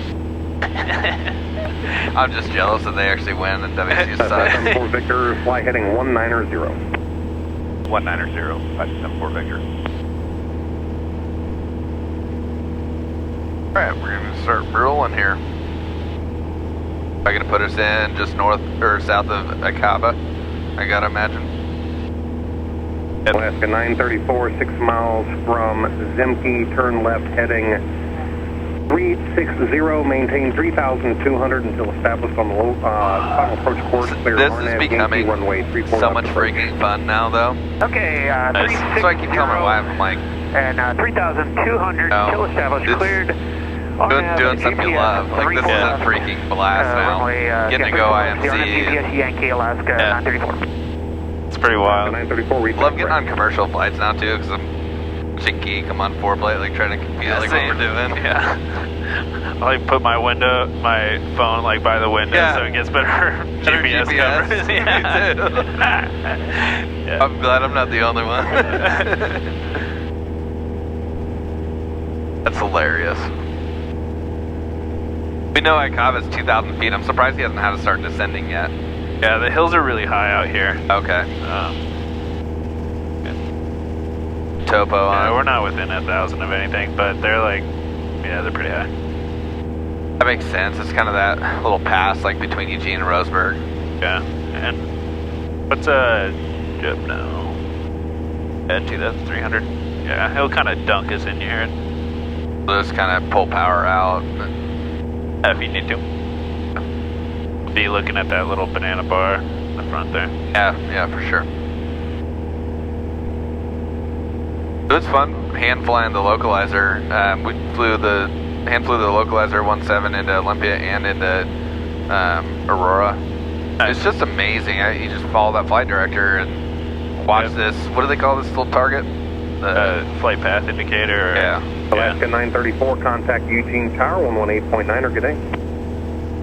I'm just jealous that they actually win and WC's sucks. 574 Victor, fly heading 190. 190, 574 Victor. Alright, we're gonna start rolling here. Am I gonna put us in just north or south of Acaba? I gotta imagine. Alaska 934, 6 miles from Zemke, turn left heading 360, maintain 3,200 until established on the final approach course. Clear This RNAV is becoming runway 34 so much freaking fun now, though. Okay, So I keep telling my wife, I'm like, and 3,200 till established, cleared. doing something you love. Like, this is a freaking blast now. Getting to go IMC. GPS Yankee Alaska 934. It's pretty wild. 934, Love getting on commercial flights now, too, because I'm such a geek. I'm on 4-plate, like, trying to compete like what we're doing. Yeah. I like put my phone like by the window so it gets better GPS coverage. Me too. Yeah. I'm glad I'm not the only one. That's hilarious. We know Acava's 2,000 feet. I'm surprised he hasn't had to start descending yet. Yeah, the hills are really high out here. Okay. topo on. Yeah, we're not within 1,000 of anything, but they're like, yeah, they're pretty high. That makes sense. It's kind of that little pass like between Eugene and Roseburg. Yeah, and what's a Jeb now? At 2,300. Yeah, he'll kind of dunk us in here. Just kind of pull power out. If you need to. Be looking at that little banana bar in the front there. Yeah, for sure. It was fun hand flying the localizer. We flew the localizer 17 into Olympia and into Aurora. Nice. It's just amazing. You just follow that flight director and watch this. What do they call this little target? Flight path indicator. Or, yeah. Alaska 934, contact Eugene Tower 118.9, or good day.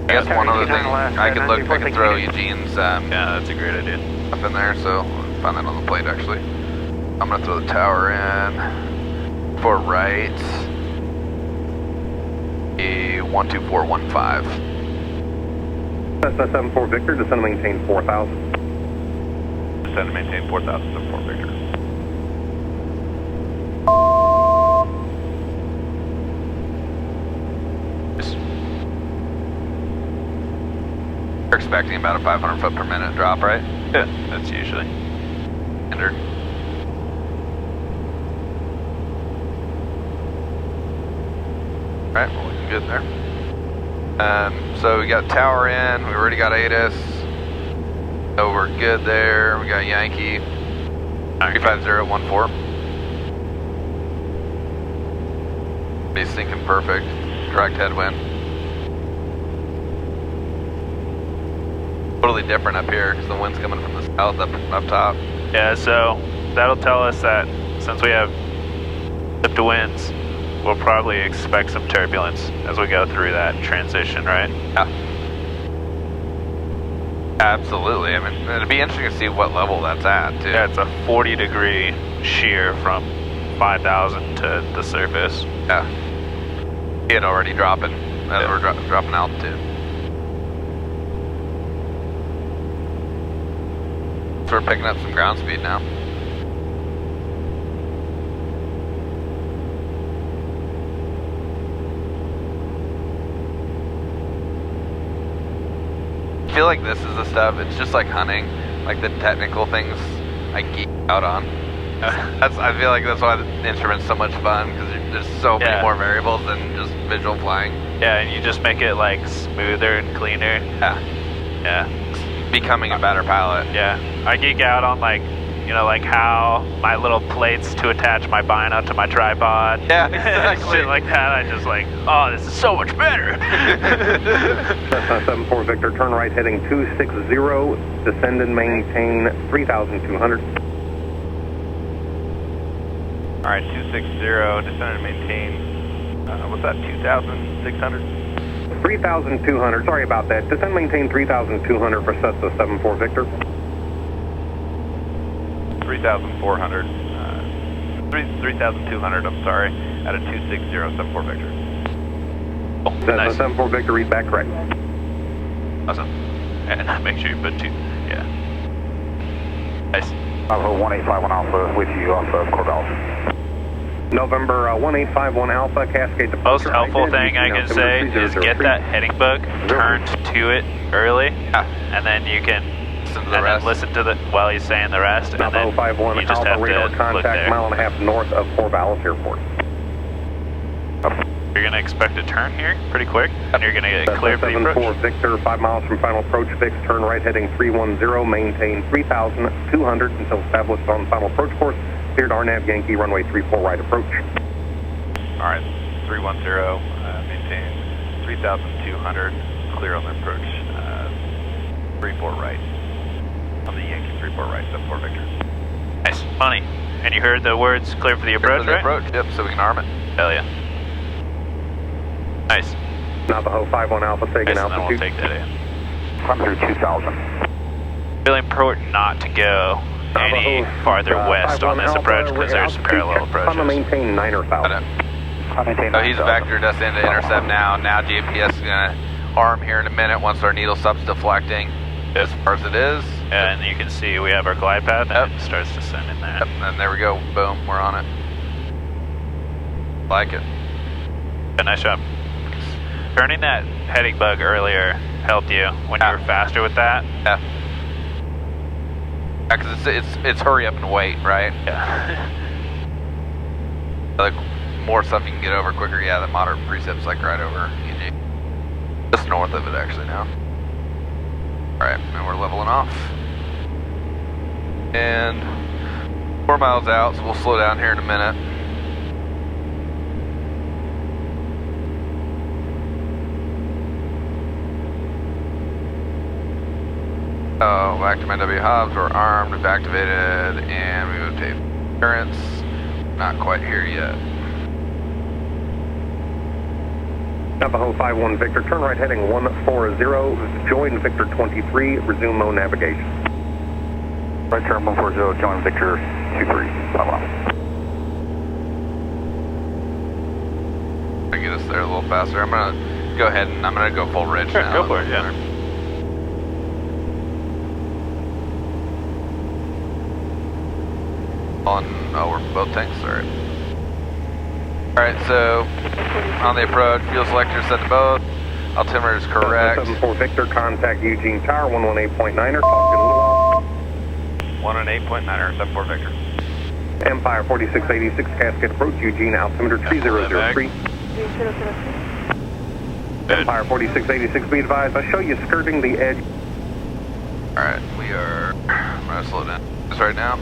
I guess one other thing, Alaska, I could 934, throw Eugene's yeah, that's a great idea. up in there, so I'll find that on the plate actually. I'm gonna throw the tower in for right, a 12415. Cessna 74 Victor, descend and maintain 4,000. Descend and maintain 4,000, 74 Victor. We're expecting about a 500 foot per minute drop, right? Yeah, that's usually. Standard. Alright, well, looking good there. So we got tower in, we already got ATIS. So we're good there. We got Yankee 35014. Be sinking perfect. Direct headwind. Totally different up here because the wind's coming from the south up top. Yeah, so that'll tell us that since we have tip to winds, we'll probably expect some turbulence as we go through that transition, right? Yeah. Absolutely. I mean, it'd be interesting to see what level that's at, too. Yeah, it's a 40-degree shear from 5,000 to the surface. Yeah. It already dropping as we're dropping altitude. So we're picking up some ground speed now. I feel like this is the stuff, it's just like hunting, like the technical things I geek out on. I feel like that's why the instrument's so much fun, because there's so many more variables than just visual flying. Yeah, and you just make it like smoother and cleaner. Yeah. Yeah. Becoming a better pilot. Yeah. I geek out on like, you know, like how my little plates to attach my bino to my tripod. Yeah, exactly. Shit like that. I just like, oh, this is so much better. Cessna 74 Victor, turn right heading 260, descend and maintain 3,200. All right, 260, descend and maintain, what's that, 2,600? 3,200, sorry about that. Descend and maintain 3,200 for Cessna 74 Victor. 3,400, 3,200, I'm sorry, at a 260, 74 Victor. Oh, Cessna nice. 74 Victor, read back correct. Awesome. And make sure you put two. Yeah. Nice. Alpha 1851 Alpha with you off of Corvallis. November 1851 Alpha, Cascade departure. Most helpful thing I can say is get that heading book turned to it early, and then you can listen to the while he's saying the rest, and then 051 you just Alpha, have radar to contact look there. mile and a half north of Corvallis Airport. You're gonna expect a turn here pretty quick, and you're gonna get clear for the approach. 74 Victor, 5 miles from final approach fix, turn right heading 310, maintain 3,200 until established on final approach course. Cleared RNAV Yankee, runway 34 right approach. All right, 310, maintain 3,200, clear on the approach, 34 right, on the Yankee 34 right, 74 Victor. Nice, funny. And you heard the words clear for the approach, right? Approach, yep, so we can arm it. Hell yeah. Nice. Navajo 51 Alpha, taking Nice, and then we'll altitude. take that in. Climb through 2,000. Really important not to go any farther west on this approach because there's parallel approaches. I'm going to maintain 9,000. So he's vectored us into intercept now. Now GPS is going to arm here in a minute once our needle sub's deflecting. As far as it is, And you can see we have our glide path, and it starts descending there. Yep, and there we go. Boom, we're on it. Like it. A nice job. Turning that heading bug earlier helped you when you were faster with that. Yeah. Yeah, because it's hurry up and wait, right? Yeah. Like, more stuff you can get over quicker. Yeah, the moderate precept's like right over Eugene. Just north of it, actually, now. Alright, and we're leveling off. And 4 miles out, so we'll slow down here in a minute. Oh, back to my W hubs, we're armed, we've activated, and we moved to clearance. Not quite here yet. Navajo 5-1 Victor, turn right heading 140, join Victor 23, resume mode navigation. Right turn 140, join Victor 23, bye-bye. To get us there a little faster, I'm gonna go ahead and I'm gonna go full ridge Sure, now. go for it, yeah. We're both tanks, alright. Alright, so on the approach, fuel selector set to both. Altimeter is correct. 74 Victor, contact Eugene Tower, 118.9er, talk to you in a little while. 118.9er, 74 Victor. Empire 4686, Cascade approach, Eugene, altimeter 3003. Empire 4686, be advised, I show you skirting the edge. Alright, we are, I'm gonna slow down just right now.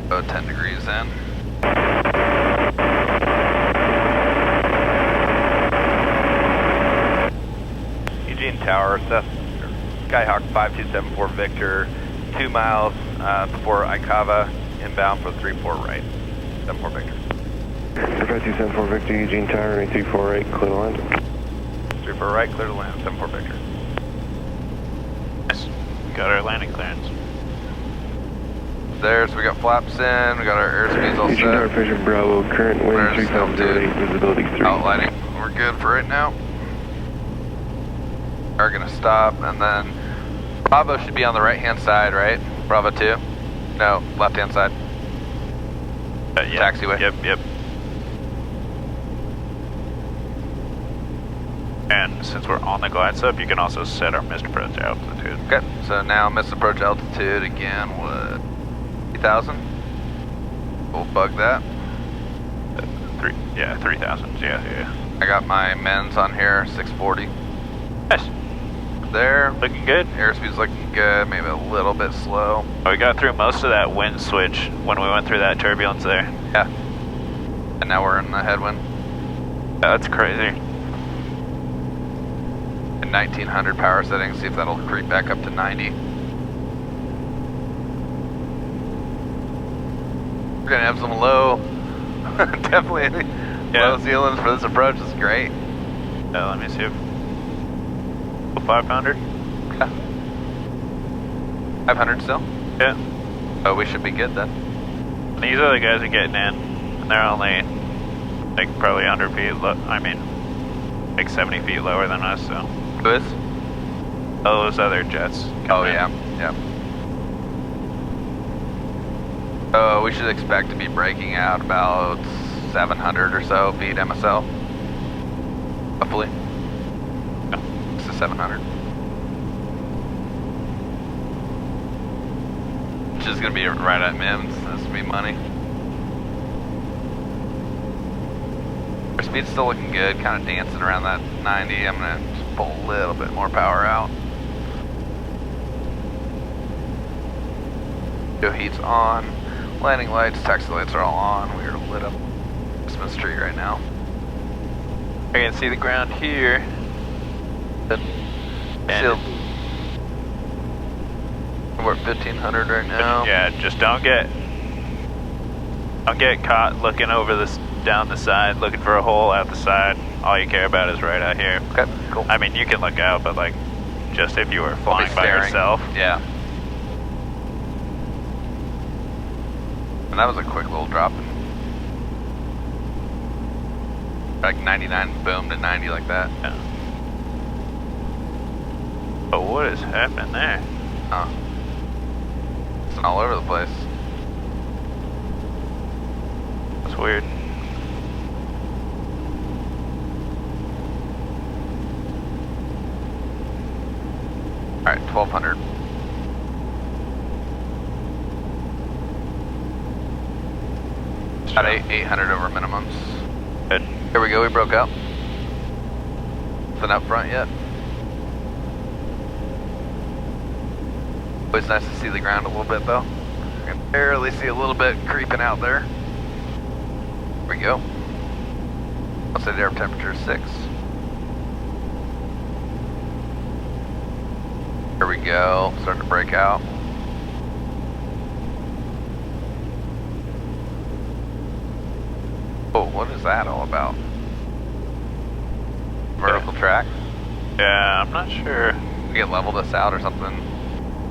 About 10 degrees in. Eugene Tower, Skyhawk 5274 Victor, 2 miles before Icava, inbound for 34 right, 74 Victor. 5274 Victor, Eugene Tower, 8348, clear to land. 34 right, clear to land, 74 Victor. Nice. Got our landing clearance. There, so we got flaps in, we got our airspeeds all Eugene Tower, set. Fisher Bravo, current wind Where's 3008, visibility 3. Outlining, we're good for right now. Are gonna stop, and then Bravo should be on the right hand side, right? Bravo 2? No, left hand side. Yeah. Taxiway. Yep. And since we're on the glide slope, you can also set our missed approach altitude. Okay, so now missed approach altitude again, what? 3,000? We'll bug that. 3,000, yeah. I got my men's on here, 640. Nice. There. Looking good. Airspeed's looking good, maybe a little bit slow. We got through most of that wind switch when we went through that turbulence there. Yeah. And now we're in the headwind. That's crazy. In 1900 power settings, see if that'll creep back up to 90. We're gonna have some low, definitely low ceilings for this approach. Is great. Let me see if 500. Yeah. 500 still. Yeah. Oh, we should be good then. These other guys are getting in, and they're only like probably 100 feet. Like 70 feet lower than us. So. Who is? Oh, those other jets. Oh yeah. So we should expect to be breaking out about 700 or so feet MSL. Hopefully. 700. Which is going to be right at MIMS. That's going to be money. Our speed's still looking good, kind of dancing around that 90. I'm going to just pull a little bit more power out. Go heat's on. Landing lights, taxi lights are all on. We are lit up Christmas tree right now. I can see the ground here. Still, we're at 1500 right now. Yeah, just don't get caught looking over this down the side, looking for a hole out the side. All you care about is right out here. Okay, cool. I mean, you can look out, but like, just if you were flying by staring. yourself. Yeah. And that was a quick little drop. Like 99, boom to 90 like that. Yeah. But what is happening there? all over the place. That's weird. Alright, 1200. About 800 over minimums. Good. Here we go, we broke out. Nothing up front yet. Always nice to see the ground a little bit though. I can barely see a little bit creeping out there. Here we go. Outside air temperature is 6. Here we go, starting to break out. Oh, what is that all about? Vertical track? Yeah, I'm not sure. We get leveled us out or something.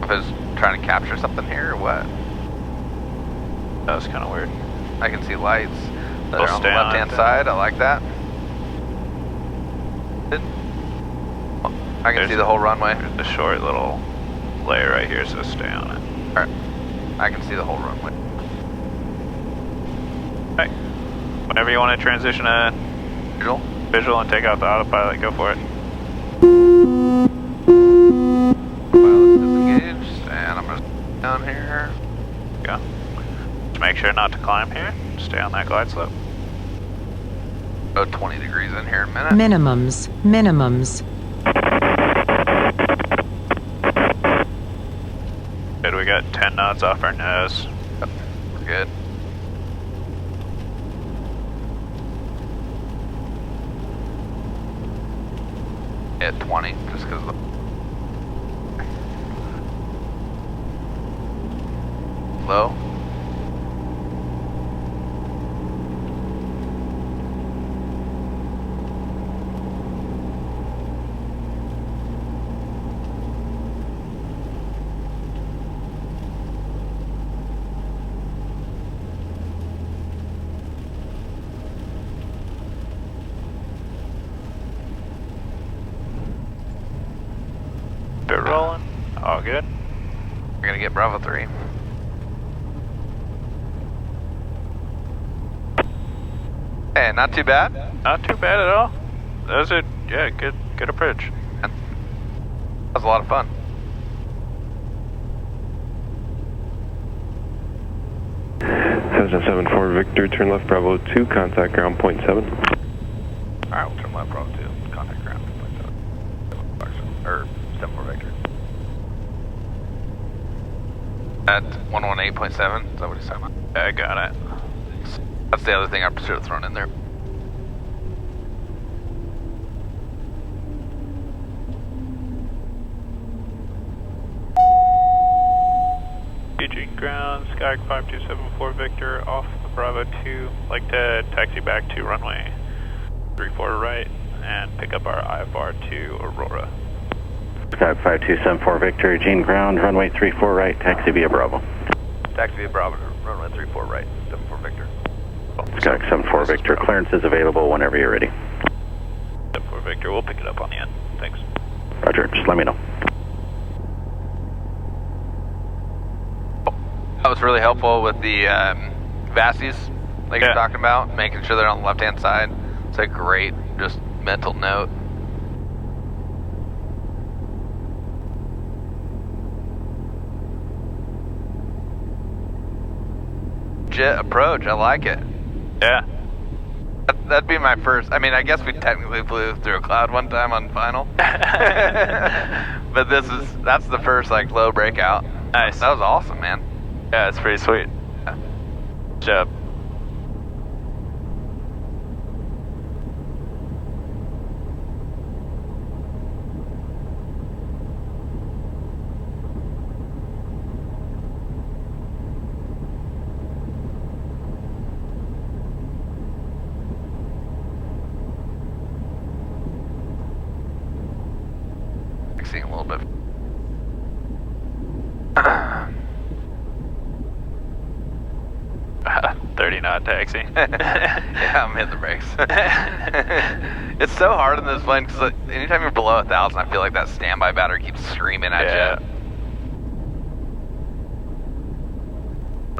If it's trying to capture something here or what? That was kind of weird. I can see lights that They'll are on the stay on, left-hand I think. side. I like that. I can see the whole runway. There's a short little layer right here, so stay on it. Alright. I can see the whole runway. Hey, whenever you want to transition to Visual? visual and take out the autopilot, go for it. Pilot's disengaged, and I'm gonna down here. Go. Just make sure not to climb here. Stay on that glide slope. Go 20 degrees in here in a minute. Minimums. Good, we got 10 knots off our nose. We're good. At 20, just because of the low. Bit rolling. All good. We're gonna get Bravo 3. Hey, not too bad. Not too bad at all. That was a, yeah, good approach. That was a lot of fun. Cessna 74 Victor, turn left Bravo 2, contact ground point 7. Alright, we'll turn left Bravo 2, contact ground, or 74 Victor. At 118.7, is that what he's talking about? Yeah, I got it. That's the other thing I should have thrown in there. Eugene ground, Sky 5274 Victor, off the Bravo 2. Like to taxi back to runway 34 right and pick up our IFR to Aurora. Sky 5274 Victor, Eugene ground, runway 34 right, taxi via Bravo. Taxi via Bravo, runway 34 right, 74 Victor. Sky 74 Victor, clearance is available whenever you're ready. 74 Victor, we'll pick it up on the end. Thanks. Roger, just let me know. That was really helpful with the Vassies, like Yeah. you're talking about, making sure they're on the left-hand side. It's a great, just mental note. Jet approach, I like it. Yeah. That'd be my first. I mean, I guess we technically flew through a cloud one time on final, but that's the first like low breakout. Nice. That was awesome, man. Yeah, it's pretty sweet. Yeah. Good job. Seeing a little bit. 30 knot taxi. Yeah, I'm hitting the brakes. It's so hard in this plane because anytime you're below 1,000, I feel like that standby battery keeps screaming at Yeah. you.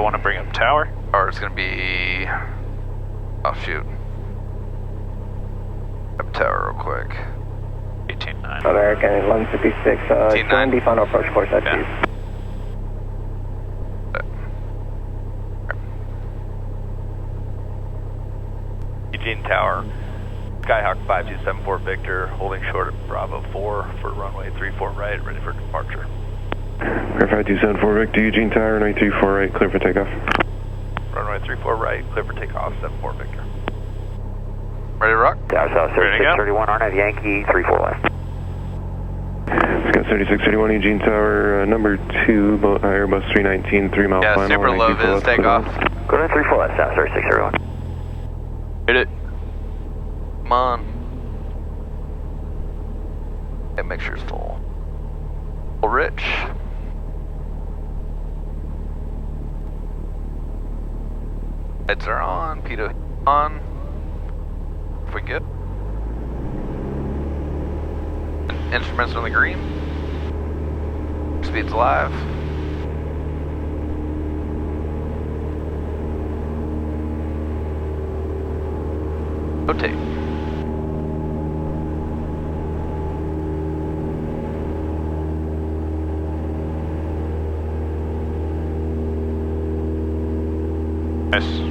You'll want to bring up tower. Or it's going to be... Oh, shoot. Up tower real quick. 18-9. American 1156, join the final approach course at Yeah. Eugene Tower, Skyhawk 5274 Victor, holding short of Bravo 4 for runway 34 right, ready for departure. Air 5274 Victor, Eugene Tower, runway 34 right, clear for takeoff. Runway 34 right, clear for takeoff, 74 Victor. Ready to rock? Tower South Ready to go? 3631, RNAV Yankee 34 left. Scott 3631, Eugene Tower, number 2, Airbus 319, 3 mile Yeah, final. super low vis takeoff. Go to 34 left, South 3631. Hit it. Come on. Yeah, make sure it's full. Full rich. Lights are on, Peter on. If we good. Instruments on the green. Speed's live. Rotate. Nice.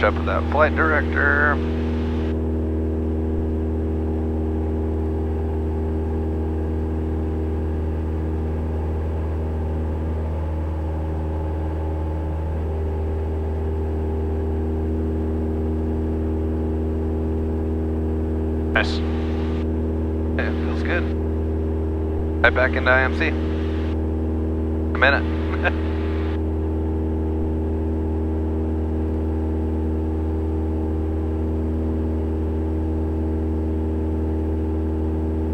Up with that flight director. Nice. Yeah, feels good. Right back into IMC. A minute.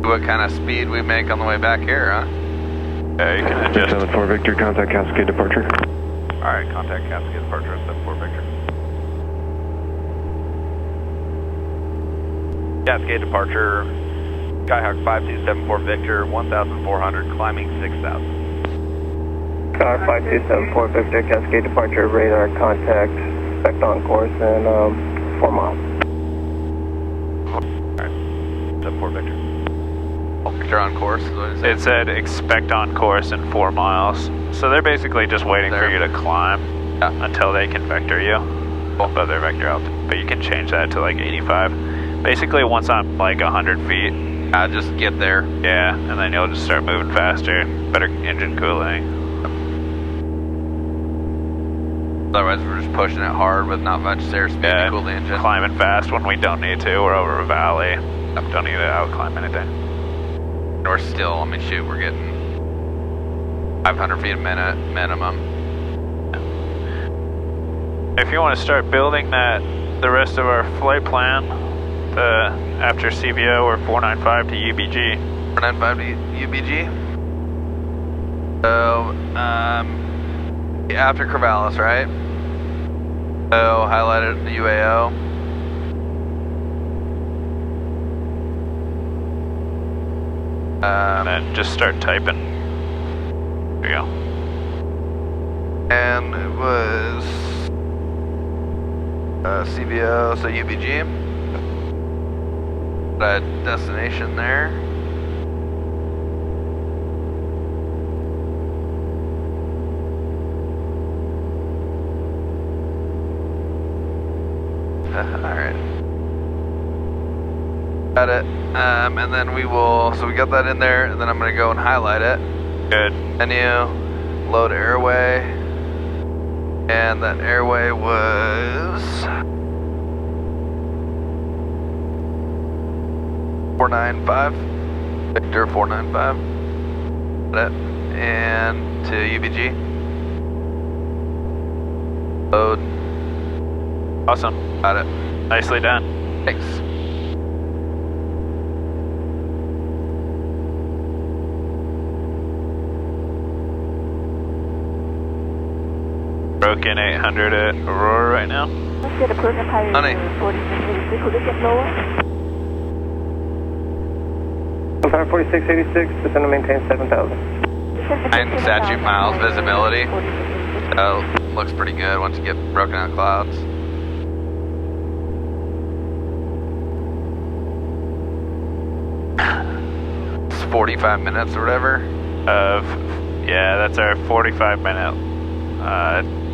What kind of speed we make on the way back here, huh? Yeah, you can adjust. 74 Victor, contact Cascade departure. Alright, contact Cascade departure, 74 Victor. Cascade departure, Skyhawk 5274 Victor, 1,400, climbing 6,000. Skyhawk 5274 Victor, Cascade departure, radar contact, expect on course in 4 miles. Alright, 74 Victor. Victor on course is what it said. It said expect on course in 4 miles. So they're basically just waiting for you to climb until they can vector you above their vector altitude. But you can change that to like 85. Basically, once I'm like 100 feet, Just get there. yeah, and then you'll just start moving faster. Better engine cooling. Otherwise, we're just pushing it hard with not much airspeed to cool the engine. Climbing fast when we don't need to. We're over a valley. Don't need to out climb anything. And we're still, I mean, shoot, we're getting 500 feet a minute minimum. If you want to start building the rest of our flight plan, after CVO or 495 to UBG. 495 to UBG. So, after Corvallis, right? So, highlighted the UAO. And then just start typing. There you go. And it was CVO, so UBG. Got a destination there. Alright. Got it. And then we will, so we got that in there, and then I'm going to go and highlight it. Good. Menu, load airway, and that airway was 495, Victor 495, got it, and to UBG, load. Awesome. Got it. Nicely done. Thanks. Broken 800 at Aurora right now. Honey. 4686, will it get lower? 4686, descend and maintain 7,000. 9 statute miles visibility. Looks pretty good once you get broken out clouds. It's 45 minutes or whatever. Yeah, that's our 45-minute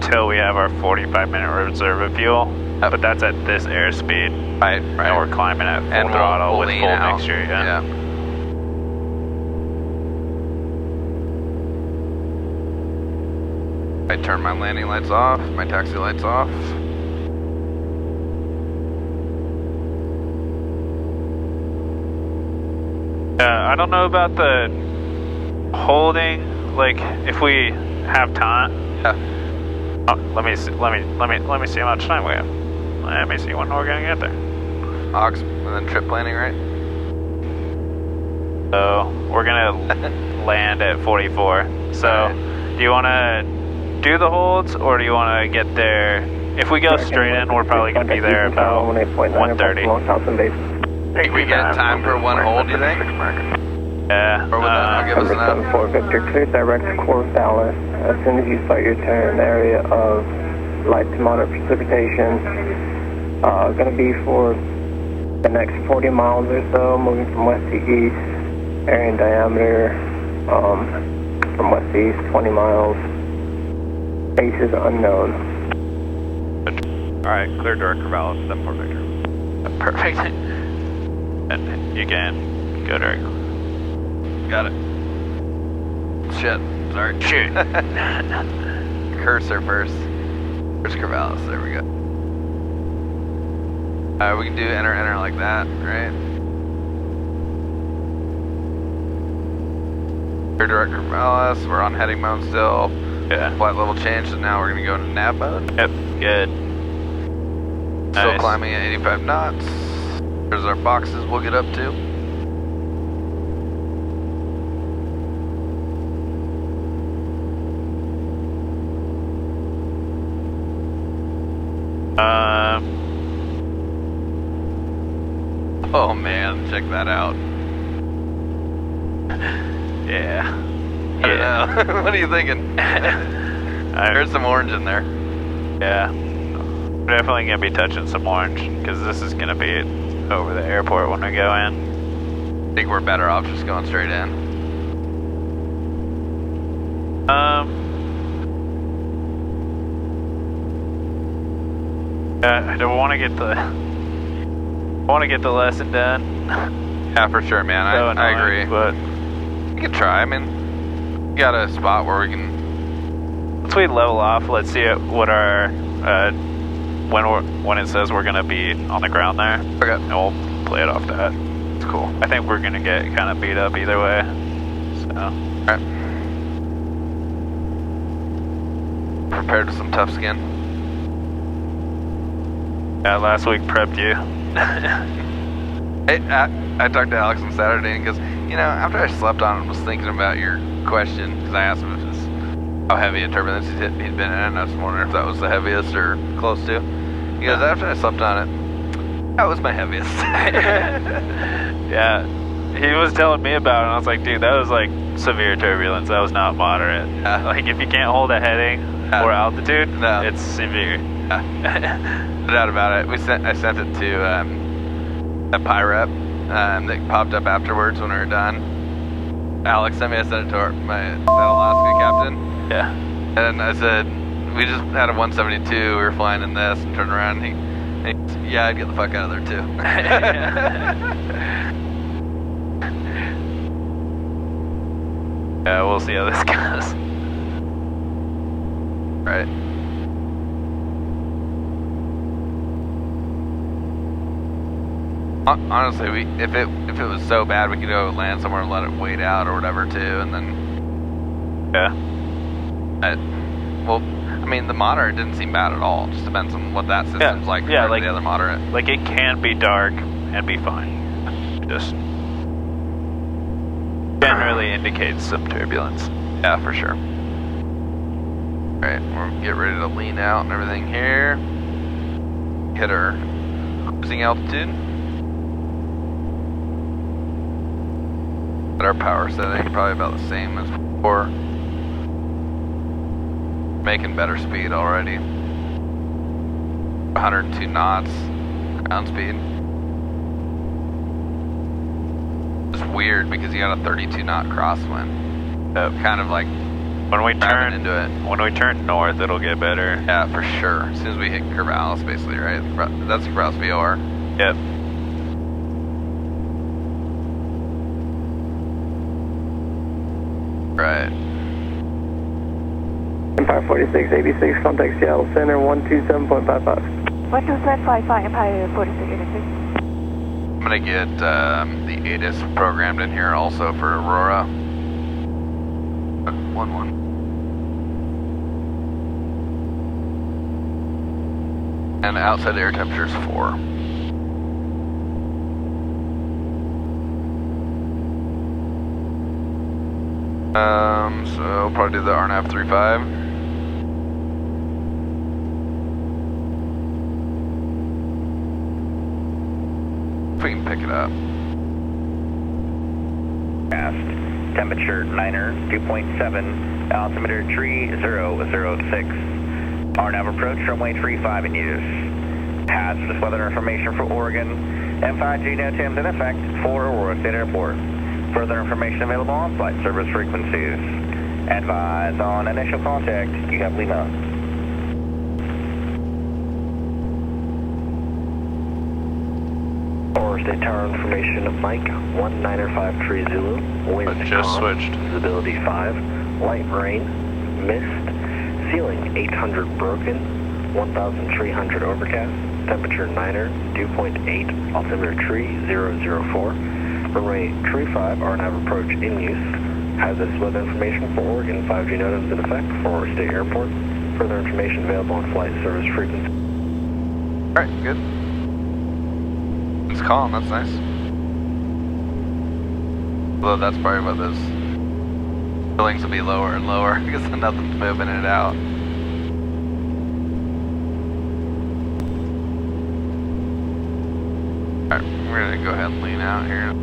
till we have our 45-minute reserve of fuel. But that's at this airspeed. Right. And we're climbing at full throttle with full mixture. Yeah. I turn my landing lights off, my taxi lights off. I don't know about the holding. Like, if we have time. Yeah. Oh, let me see how much time we have. Let me see when we're gonna get there. Aux and then trip planning, right? So we're gonna land at 44. So do you wanna do the holds, or do you wanna get there? If we go straight in, we're probably gonna be there about 1:30. Think we get time for one hold, you think? Yeah. Or would that not give us enough? 4 Victor, clear direct course ballast. As soon as you start your turn, area of light to moderate precipitation. Going to be for the next 40 miles or so, moving from west to east. Area in diameter from west to east, 20 miles. Base is unknown. Alright, clear direct Corvallis, 74 Victor. Perfect. And you can go direct. Got it. Shit. Sorry. Shoot. Cursor first. Where's Corvallis? There we go. We can do enter like that, right? Clear direct Corvallis. We're on heading mode still. Yeah. Flight level change, so now we're going to go into nav mode. Yep. Good. Still Nice. climbing at 85 knots. There's our boxes we'll get up to. Oh man, check that out. Yeah. I don't know. What are you thinking? There's some orange in there. Yeah. We're definitely going to be touching some orange, because this is going to be over the airport when we go in. I think we're better off just going straight in. I don't want to get the lesson done. Yeah, for sure, man. So I agree. But we can try. I mean, we got a spot where we can. once we level off, let's see what our when it says we're gonna be on the ground there. Okay. And we'll play it off that. It's cool. I think we're gonna get kind of beat up either way. So. Alright. Prepared with some tough skin. Yeah, last week prepped you. Hey, I talked to Alex on Saturday because, you know, after I slept on it, I was thinking about your question because I asked him if it was how heavy a turbulence he'd been in, and I was wondering if that was the heaviest or close to. He goes, after I slept on it, that was my heaviest. Yeah, he was telling me about it, and I was like, dude, that was like severe turbulence. That was not moderate. Yeah. Like, if you can't hold a heading or altitude, No. it's severe. No doubt about it. I sent it to a PIREP that popped up afterwards when we were done. Alex sent me, I sent it to that Alaska captain. Yeah. And I said, we just had a 172, we were flying in this, and turned around, and he said, yeah, I'd get the fuck out of there too. Yeah, we'll see how this goes. Right. Honestly, if it was so bad, we could go land somewhere and let it wait out or whatever too, and then. Yeah. Well, I mean, the moderate didn't seem bad at all. It just depends on what that system's like compared to the other moderate. Like, it can be dark and be fine. It just generally indicates some turbulence. Yeah, for sure. Alright, we'll get ready to lean out and everything here. Hit our cruising altitude. At our power setting, probably about the same as before. Making better speed already. 102 knots ground speed. It's weird because you got a 32 knot crosswind. Kind of like when we turn into it. When we turn north, it'll get better. Yeah, for sure. As soon as we hit Corvallis, basically, right? That's Corvallis VOR. Yep. Right. Empire 46, 86, contact Seattle Center 127.55. 12755, Empire 46, 86. I'm gonna get the ATIS programmed in here also for Aurora. 1-1. And outside air temperature is 4. So we'll probably do the RNAV 35. If we can pick it up. Fast. Temperature 9er, 2.7, altimeter 3006. RNAV approach, runway 35 in use. Hazardous weather information for Oregon. M5G NOTAMs in effect for Aurora State Airport. Further information available on flight service frequencies. Advise on initial contact, you have Lima. Aurora State Tower information of Mike, 195 Zulu, wind just calm, switched. visibility 5, light rain, mist, ceiling 800 broken, 1,300 overcast, temperature 9er, dew point 8, altimeter 3004, runway 35, RNAV approach in use, hazardous weather information for Oregon, 5G NOTAMs in effect for Aurora State Airport, further information available on flight service frequency. Alright, good. It's calm, that's nice. Although that's probably what those billings will be lower and lower because nothing's moving it out. Alright, we're gonna go ahead and lean out here.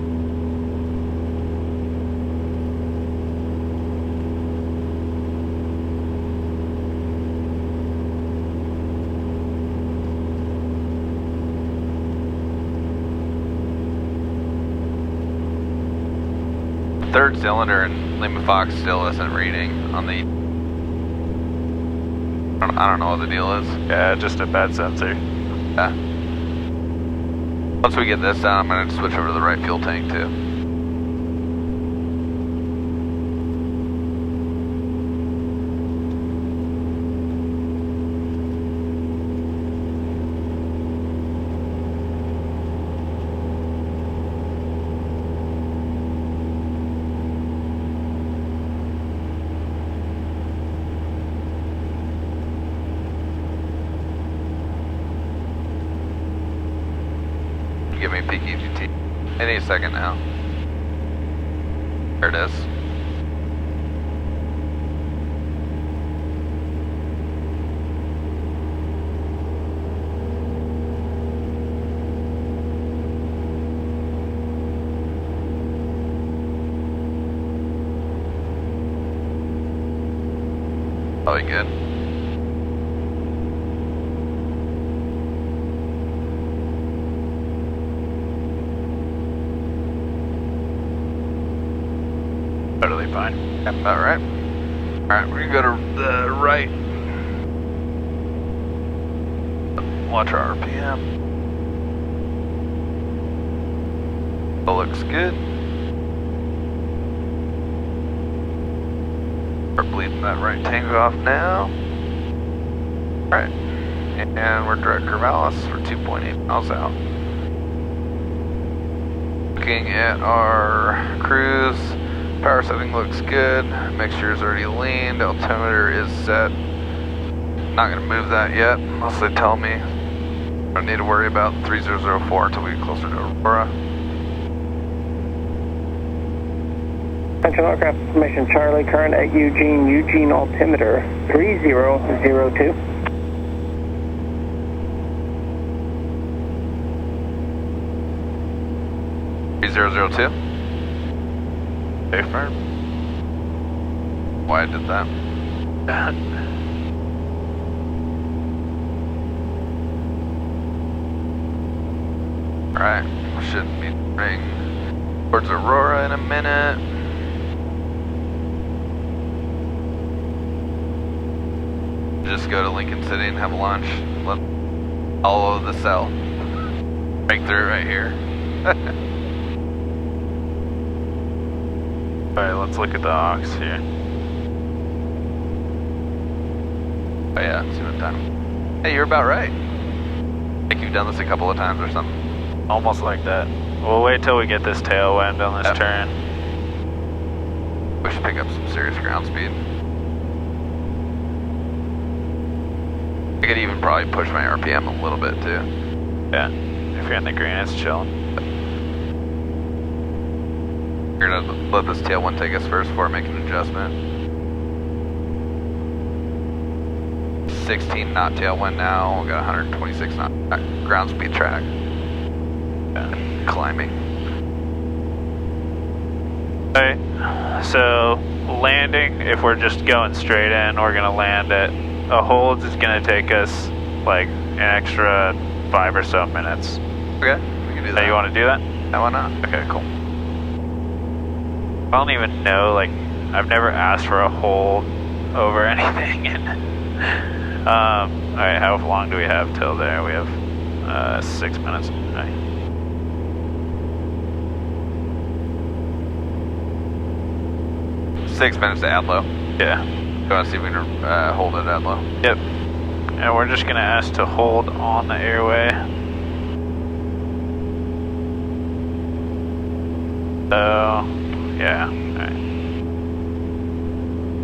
Third cylinder in Lima Fox still isn't reading on the... I don't know what the deal is. Yeah, just a bad sensor. Yeah. Once we get this down, I'm going to switch over to the right fuel tank too. Give me peak EGT. Any second now. There it is. Probably good. Totally fine. Yep, about right. Alright, we're gonna go to the right. Watch our RPM. That looks good. We're bleeding that right tango off now. Alright. And we're direct Corvallis. We're 2.8 miles out. Looking at our cruise. Power setting looks good. Mixture is already leaned. Altimeter is set. Not going to move that yet unless they tell me. I don't need to worry about 3004 until we get closer to Aurora. Central Aircraft Information Charlie, current at Eugene altimeter 3002. $3002. Affirm. Why I did that? Alright, should be ring towards Aurora in a minute. Just go to Lincoln City and have lunch. Let all of the cell. Break through right here. Alright, let's look at the aux here. Oh yeah, see what time. Hey, you're about right. I think you've done this a couple of times or something. Almost like that. We'll wait till we get this tailwind on this turn. We should pick up some serious ground speed. I could even probably push my RPM a little bit too. Yeah, if you're in the green, it's chilling. You're gonna let this tailwind take us first before I make an adjustment. 16 knot tailwind now. We got 126 knot ground speed track. Yeah, climbing. Alright, so landing, if we're just going straight in, we're gonna land at a hold is gonna take us like an extra 5 or so minutes. Okay, we can do that. Hey, you wanna do that? Yeah, why not? Okay, cool. I don't even know, like, I've never asked for a hold over anything. Alright, how long do we have till there? We have 6 minutes. Right. 6 minutes to Adlo. Yeah. Go and see if we can hold it at Adlo. Yep. And we're just gonna ask to hold on the airway. So, yeah. Alright.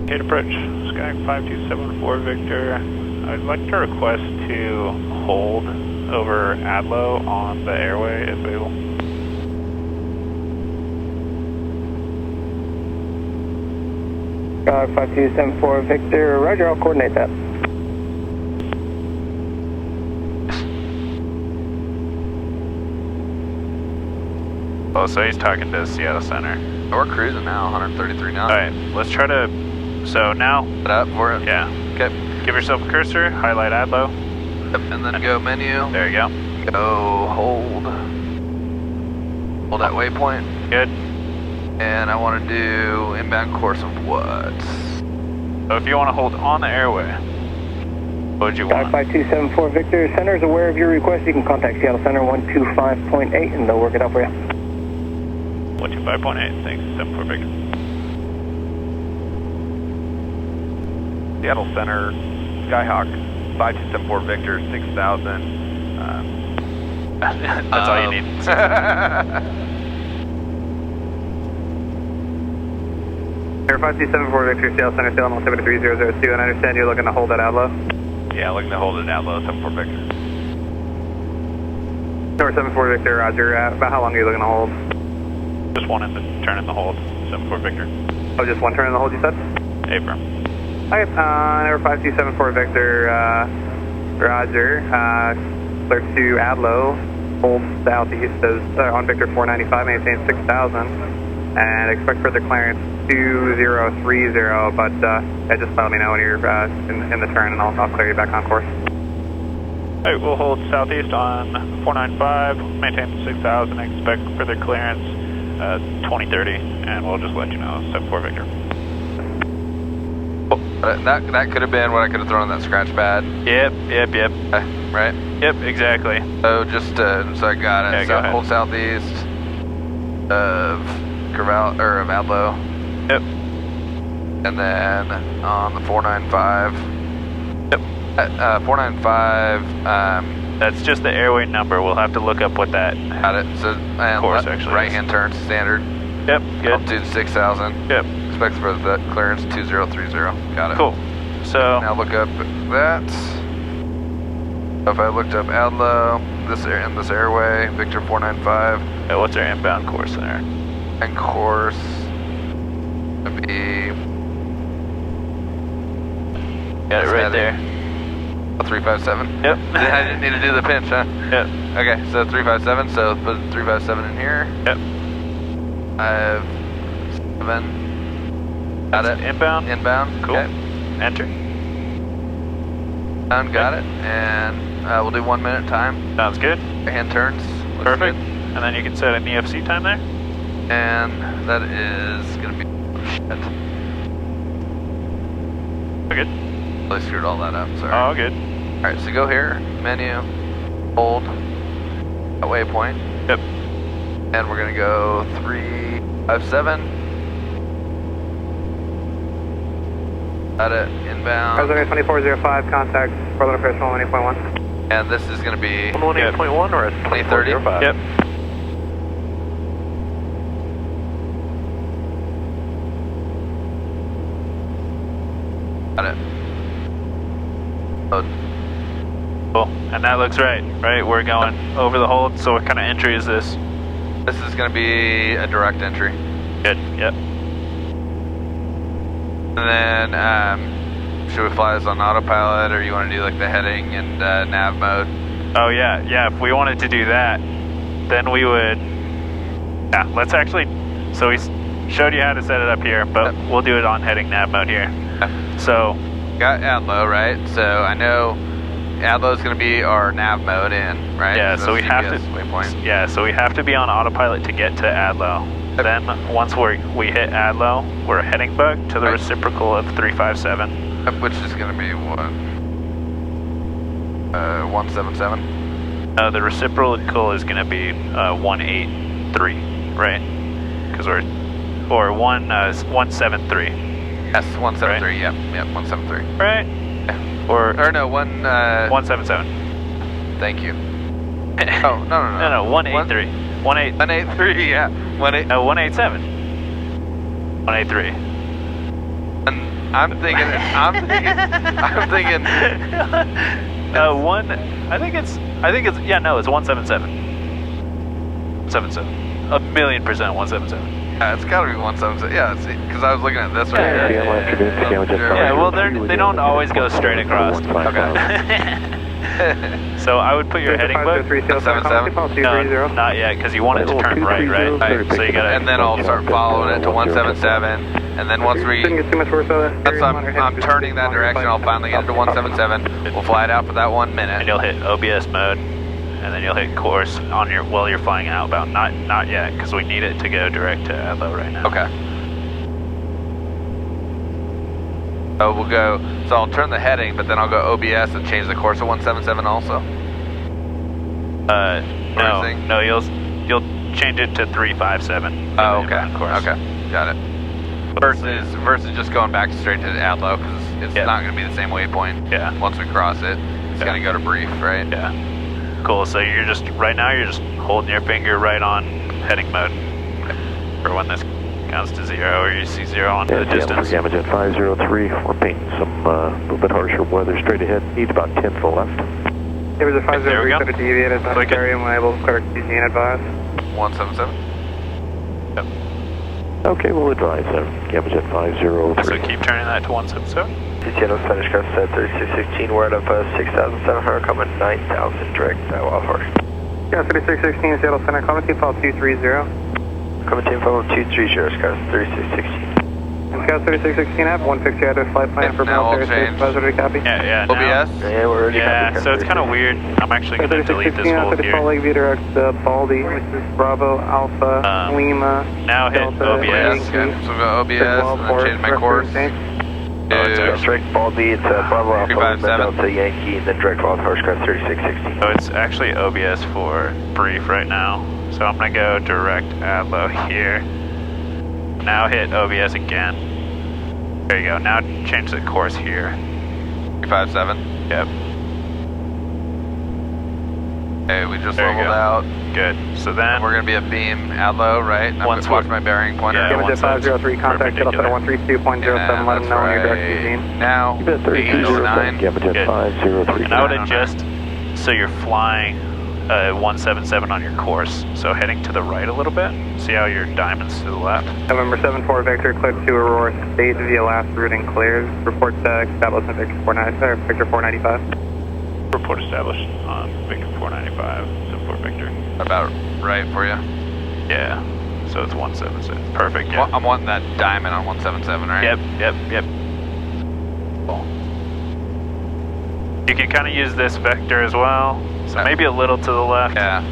Gate approach, Sky 5274 Victor. I'd like to request to hold over Adlo on the airway if available. Sky 5274 Victor, roger, I'll coordinate that. Oh, so he's talking to Seattle Center. We're cruising now, 133 knots. Alright, let's try to, so now. Set up for it? Yeah. Okay. Give yourself a cursor, highlight Adlo. Yep, and then go menu. There you go. Go hold. Hold that waypoint. Good. And I want to do inbound course of what? So if you want to hold on the airway, what would you want? Sky 5274 Victor, Center is aware of your request. You can contact Seattle Center 125.8 and they'll work it out for you. 125.8, thanks, 74 Victor. Seattle Center, Skyhawk, 5274 Victor, 6,000. That's all you need. Air 5274 Victor, Seattle Center, Seattle altimeter 3002, and I understand you're looking to hold at Adlo? Yeah, looking to hold it at low, 74 Victor. Number 74 Victor, roger. About how long are you looking to hold? Just one in the turn in the hold, 74 Victor. Oh, just one turn in the hold, you said? Affirm. Okay, number 5274 Victor, roger. Clear to Adlo, hold southeast on Victor 495, maintain 6,000, and expect further clearance 2030, but just let me know when you're in the turn and I'll clear you back on course. Alright, we'll hold southeast on 495, maintain 6,000, expect further clearance 2030, and we'll just let you know, 74 Victor. That could have been what I could have thrown on that scratch pad. Yep. Right? Yep, exactly. So just, so I got it. Yeah, go ahead. Hold southeast of of Adlo. Yep. And then on the 495. Yep. 495. That's just the airway number. We'll have to look up what that. Got it. So and course actually. Right hand turn standard. Yep. Good. Altitude 6,000. Yep. Expect for the clearance 2030. Got it. Cool. So now look up that. If I looked up Adlo, this airway, Victor 495. what's our inbound course there? And course Gonna be... Got it right there. 357? Yep. I didn't need to do the pinch, huh? Yep. Okay, so 357, so put 357 in here. Yep. 57. Got it. Inbound. Inbound. Cool. Okay. Enter. Done, got it. And we'll do 1 minute time. Sounds good. Hand turns. Looks Perfect. good. And then you can set an EFC time there. And that is gonna be shit. We're good. I screwed all that up, sorry. Oh, good. Alright, so go here, menu, hold, at waypoint. Yep. And we're gonna go 357. Got it, inbound. President 2405, contact Brother Official 180.1. And this is gonna be 118.1 or 2030. Yep. Got it. Load. Cool. And that looks right, right? We're going over the hold, so what kind of entry is this? This is gonna be a direct entry. Good, yep. And then, should we fly this on autopilot, or you wanna do like the heading and nav mode? Oh yeah, yeah, if we wanted to do that, then we would, yeah, let's actually, so we showed you how to set it up here, but we'll do it on heading nav mode here. So, got AdLo, right? So I know AdLo is going to be our nav mode in, right? yeah, so we have to, waypoint. yeah, so we have to be on autopilot to get to AdLo. Then once we hit AdLo, we're heading back to the reciprocal of 357. Which is going to be what? 177? No, the reciprocal is going to be 183, right? Because we're, or 173. Yes, 173, right? yep, 173. Right? Yeah. Or no, 177. Thank you. Oh, no. No, 183. 183, yeah. 187. No, 187. 183. And I'm thinking. I think it's, yeah, no, it's 177. 77. 1,000,000% 177. Yeah, it's gotta be 177. Yeah, because I was looking at this right here. Yeah, well, they don't always go straight across. Okay. So I would put your heading book. 177? No, not yet, because you want it to turn right? So you gotta. And then I'll start following it to 177, and then once we. Once I'm turning that direction, I'll finally get into 177. We'll fly it out for that 1 minute. And you'll hit OBS mode, and then you'll hit course on your while you're flying outbound. Not yet, because we need it to go direct to AdLo right now. Okay. So we'll go. So I'll turn the heading, but then I'll go OBS and change the course to 177 also. No, you'll change it to 357. Oh, okay. Okay, got it. Versus just going back straight to AdLo, because it's not going to be the same waypoint. Yeah. Once we cross it, it's going to go to brief, right? Yeah. Cool. So you're just right now. You're just holding your finger right on heading mode for when this counts to 0, or you see 0 on the distance. Gamma Jet 503. We're painting some a little bit harsher weather straight ahead. Needs about 10 to the left. There was a 503 that deviated on Click area and we're able to clear Eugene advise. 177. Yep. Okay, we'll advise Gamma Jet 503. So keep turning that to 177. Seattle Spanish Cross set 3616, we're at up 6,700, coming 9,000 direct, Wild Horse. Yeah, 3616, Seattle Center, coming team follow 230. Coming team follow 230, Scott 3616. And Scott 3616, I have 160 out of flight plan for military space, advisory copy. Yeah, now. OBS? Yeah, we're already Yeah, so it's kind of weird. I'm actually going to delete this hold here. Salt Lake View direct Baldy, which is Bravo, Alpha, Lima, now hit Delta, OBS. Okay, so we'll go OBS and then change my course. Direct Baldy, it's Bravo, Alpha, Lima, 357. Delta, Yankee, and then direct Wild Horse, Scott 3616. So it's actually OBS for brief right now. So I'm going to go direct AdLo here. Now hit OBS again. There you go. Now change the course here. 357. Yep. Okay, we just There you leveled go. out. Good. So then We're going to be a beam AdLo, right? I'm going to watch my bearing pointer. Yeah, Gamma Jet 503, contact Shuttle Center 132.07, let them know when you're direct Eugene. Now, 809. Gamma Jet Good. 503. And I would adjust so you're flying 177 on your course. So heading to the right a little bit. See how your diamond's to the left? November 7-4 Victor, cleared to Aurora State via last routing cleared. Report establishment Victor 495. Victor 495. Report established on Victor 495, 74 Victor. About right for you? Yeah, so it's 177. Perfect, yeah. Well, I'm wanting that diamond on 177, right? Yep. Cool. You can kind of use this vector as well, so maybe a little to the left. Yeah.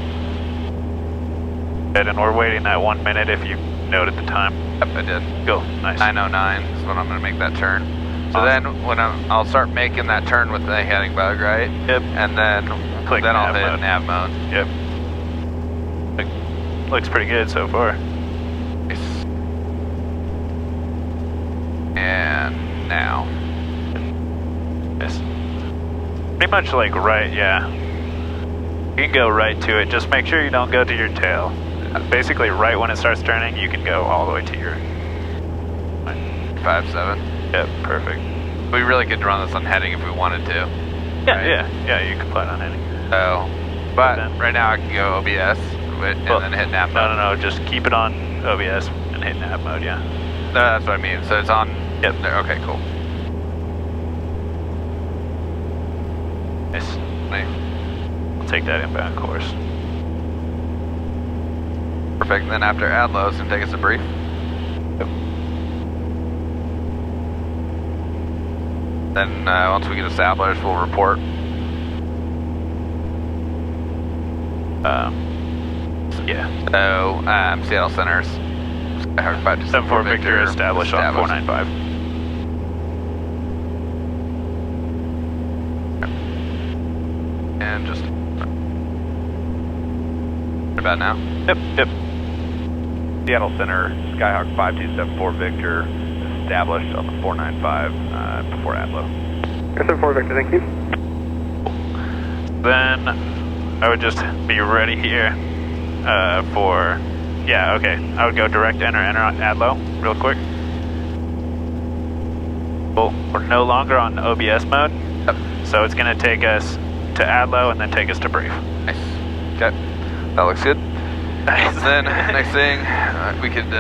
And we're waiting that 1 minute if you noted the time. Yep, I did. Cool, nice. 9:09 is when I'm going to make that turn. So then when I'll start making that turn with the heading bug, right? Yep. And then I'll hit nav mode. Yep. Looks pretty good so far. Nice. And now. Yes. Pretty much like right, yeah. You can go right to it, just make sure you don't go to your tail. Basically right when it starts turning, you can go all the way to your... 5-7. Yep, perfect. We really could run this on heading if we wanted to. Yeah, right? yeah, you can plan on heading. So, but right now I can go OBS and then hit nav mode. No, just keep it on OBS and hit nav mode, yeah. No, that's what I mean. So it's on. Yep. There. Okay, cool. Nice. Nice. I'll take that inbound course. Perfect. And then after AdLo, it's going to take us a brief. Yep. Then once we get established, we'll report. Yeah. So, Seattle Center's 7-4 Victor established on 495. And just about now. Yep. Seattle Center, Skyhawk 5274 Victor, established on the 495 before AdLo. 7-4 Victor, thank you. Then I would just be ready here for, yeah, okay. I would go direct enter on AdLo real quick. Well, we're no longer on OBS mode, so it's going to take us to AdLo and then take us to brief. Nice. Okay, that looks good. Nice. Then next thing we could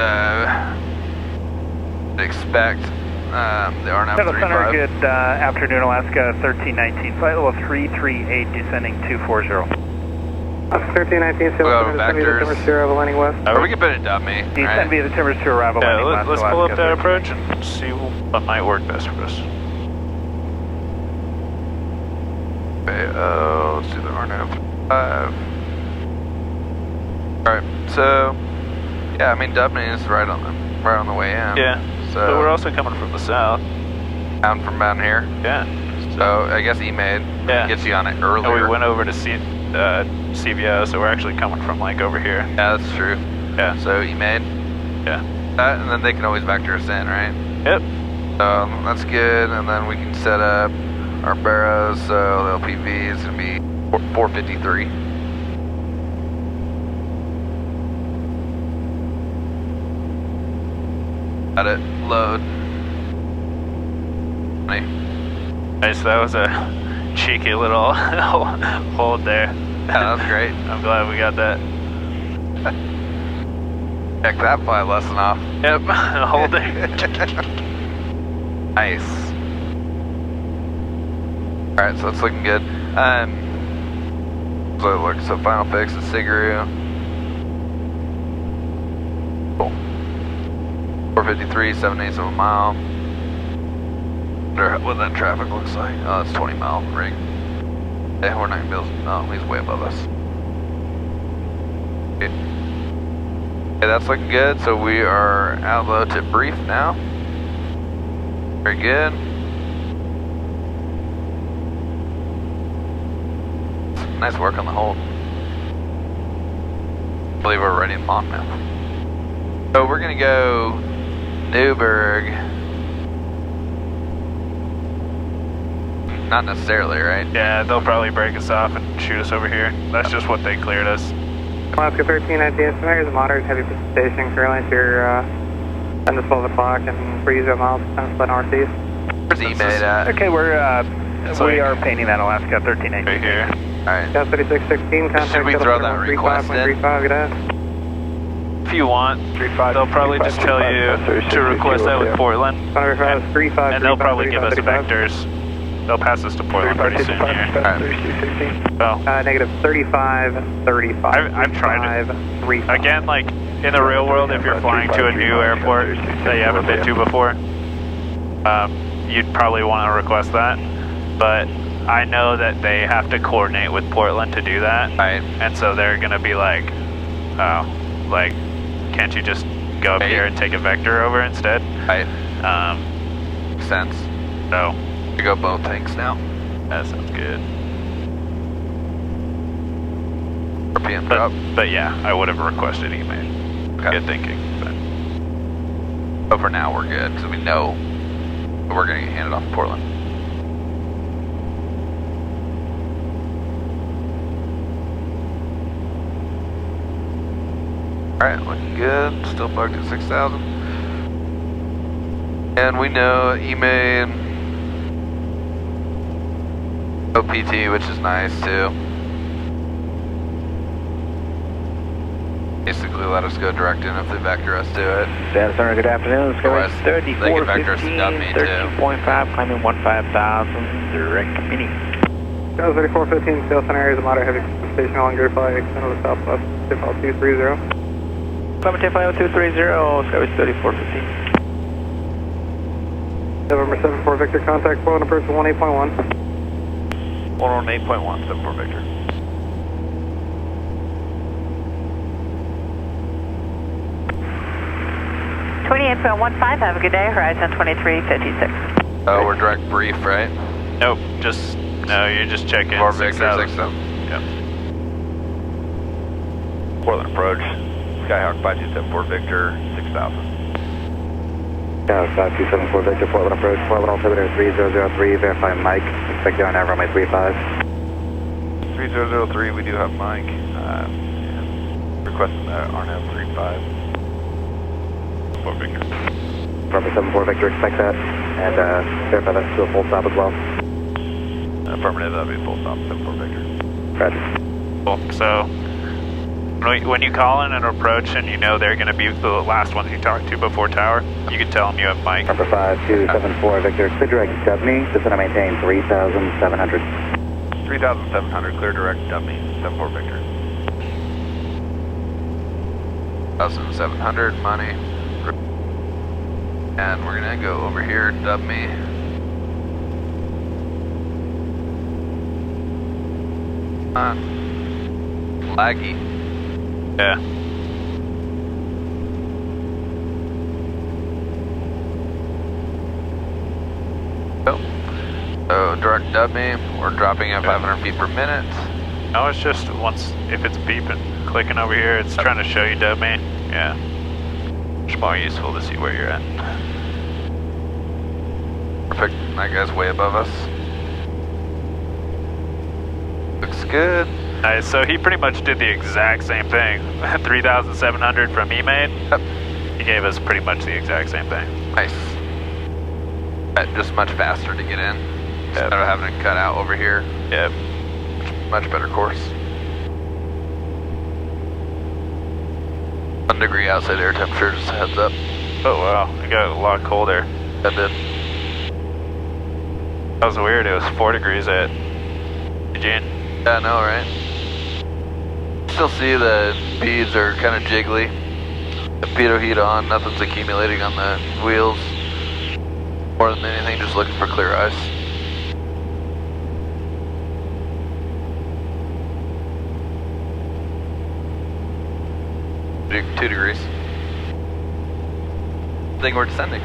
expect the RNAV 35. Center, good afternoon, Alaska 1319, flight level 338, descending 240. 1319, we'll go vectors. landing west. Or we can put it dumb me. Descend via the timbers to arrival landing west. Let's pull up that approach and see what might work best for us. Okay, let's do the RNAV 5. Alright, so yeah, I mean Dubney is right on the way in. Yeah. So but we're also coming from the south. Down from down here. Yeah. So I guess E-Made gets you on it earlier. And we went over to CVO, so we're actually coming from like over here. Yeah, that's true. Yeah. So E-Made. Yeah. And then they can always vector us in, right? Yep. That's good, and then we can set up our barrows, so the LPV is going to be 453. Got it. Load. Nice, that was a cheeky little hold there. Yeah, that was great. I'm glad we got that. Check that flight lesson off. Yep, hold it. Nice. Alright, so it's looking good. So final fix is Sigaroo. Cool. 453, 7/8 of a mile. Wonder what that traffic looks like. Oh, it's 20 mile ring. Hey, we're not gonna be he's way above us. Okay. Okay, that's looking good. So we are out low to brief now. Very good. Nice work on the hold. I believe we're ready in Long now. So we're gonna go Newburgh. Not necessarily, right? Yeah, they'll probably break us off and shoot us over here. That's just what they cleared us. Alaska 1319, here's a moderate heavy precipitation. Currently, you're 10 to 12 o'clock and 30 miles, 10 split northeast. Where's E-Made at? Okay, we are painting that Alaska 1319. Right here. Alright. Gas 3616, contact. Should we throw that request in? 35, good ass. If you want, they'll probably just tell you to request that with Portland, and they'll probably give us vectors. They'll pass us to Portland pretty soon here. Oh. Negative 35, 35. I've tried it. Again, like in the real world, if you're flying to a new airport that you haven't been to before, you'd probably want to request that. But I know that they have to coordinate with Portland to do that. Right. And so they're going to be like, oh, like, can't you just go up here and take a vector over instead? Right. Makes sense. So. We go both tanks now. That sounds good. RPM drop. But yeah, I would have requested email. Okay. Good thinking. But for now, we're good, because we know we're going to get handed off to Portland. Alright, looking good. Still bugged at 6,000. And we know email OPT, which is nice too. Basically let us go direct in if they vector us to it. Data Center, good afternoon. Let's go at 3415, 13.5, climbing 15,000, direct mini. 3415, Data Center area is a moderate heavy precipitation along grid fly, extend to the southwest, tip out 230. Climbing tip out 230, Skyway 3415. November 74 Victor, contact Portland approach to 18.1. 118.1, 74 Victor. Have a good day. Horizon 2356. Oh, we're direct brief, right? Nope. No, you're just checking. 4 Victor 6,000. Yep. Portland approach. Skyhawk 5274 Victor 6,000. Yeah, 5274 Victor, Portland approach, Portland altimeter 3003, verify Mike, expect you on air runway 35. 3003, we do have Mike, requesting the RNAV 35. 4 Victor. Runway 74 Victor, expect that, and verify that's to a full stop as well. Affirmative, that'll be a full stop, 74 Victor. Roger. Cool. So, when you call in an approach and you know they're going to be the last ones you talk to before tower, you can tell them you have Mike. Number 5274 Victor, clear direct Dubney, descend and maintain 3,700. 3,700, clear direct Dubney, 74 Victor. 1,700 money. And we're going to go over here, dub me. Laggy. Yeah. So direct dub me, we're dropping at 500 feet per minute. No, it's just once, if it's beeping, clicking over here, it's trying to show you dub me. Yeah. It's more useful to see where you're at. Perfect, that guy's way above us. Looks good. Nice, so he pretty much did the exact same thing. 3,700 from E-Main. Yep. He gave us pretty much the exact same thing. Nice. Just much faster to get in. Instead of having to cut out over here. Yep. Much better course. 1 degree outside air temperature, just a heads up. Oh wow, it got a lot colder. That did. That was weird, it was 4 degrees at Eugene. Yeah, I know, right? Still see the beads are kind of jiggly. The pitot heat on, nothing's accumulating on the wheels. More than anything, just looking for clear ice. Two degrees. I think we're descending.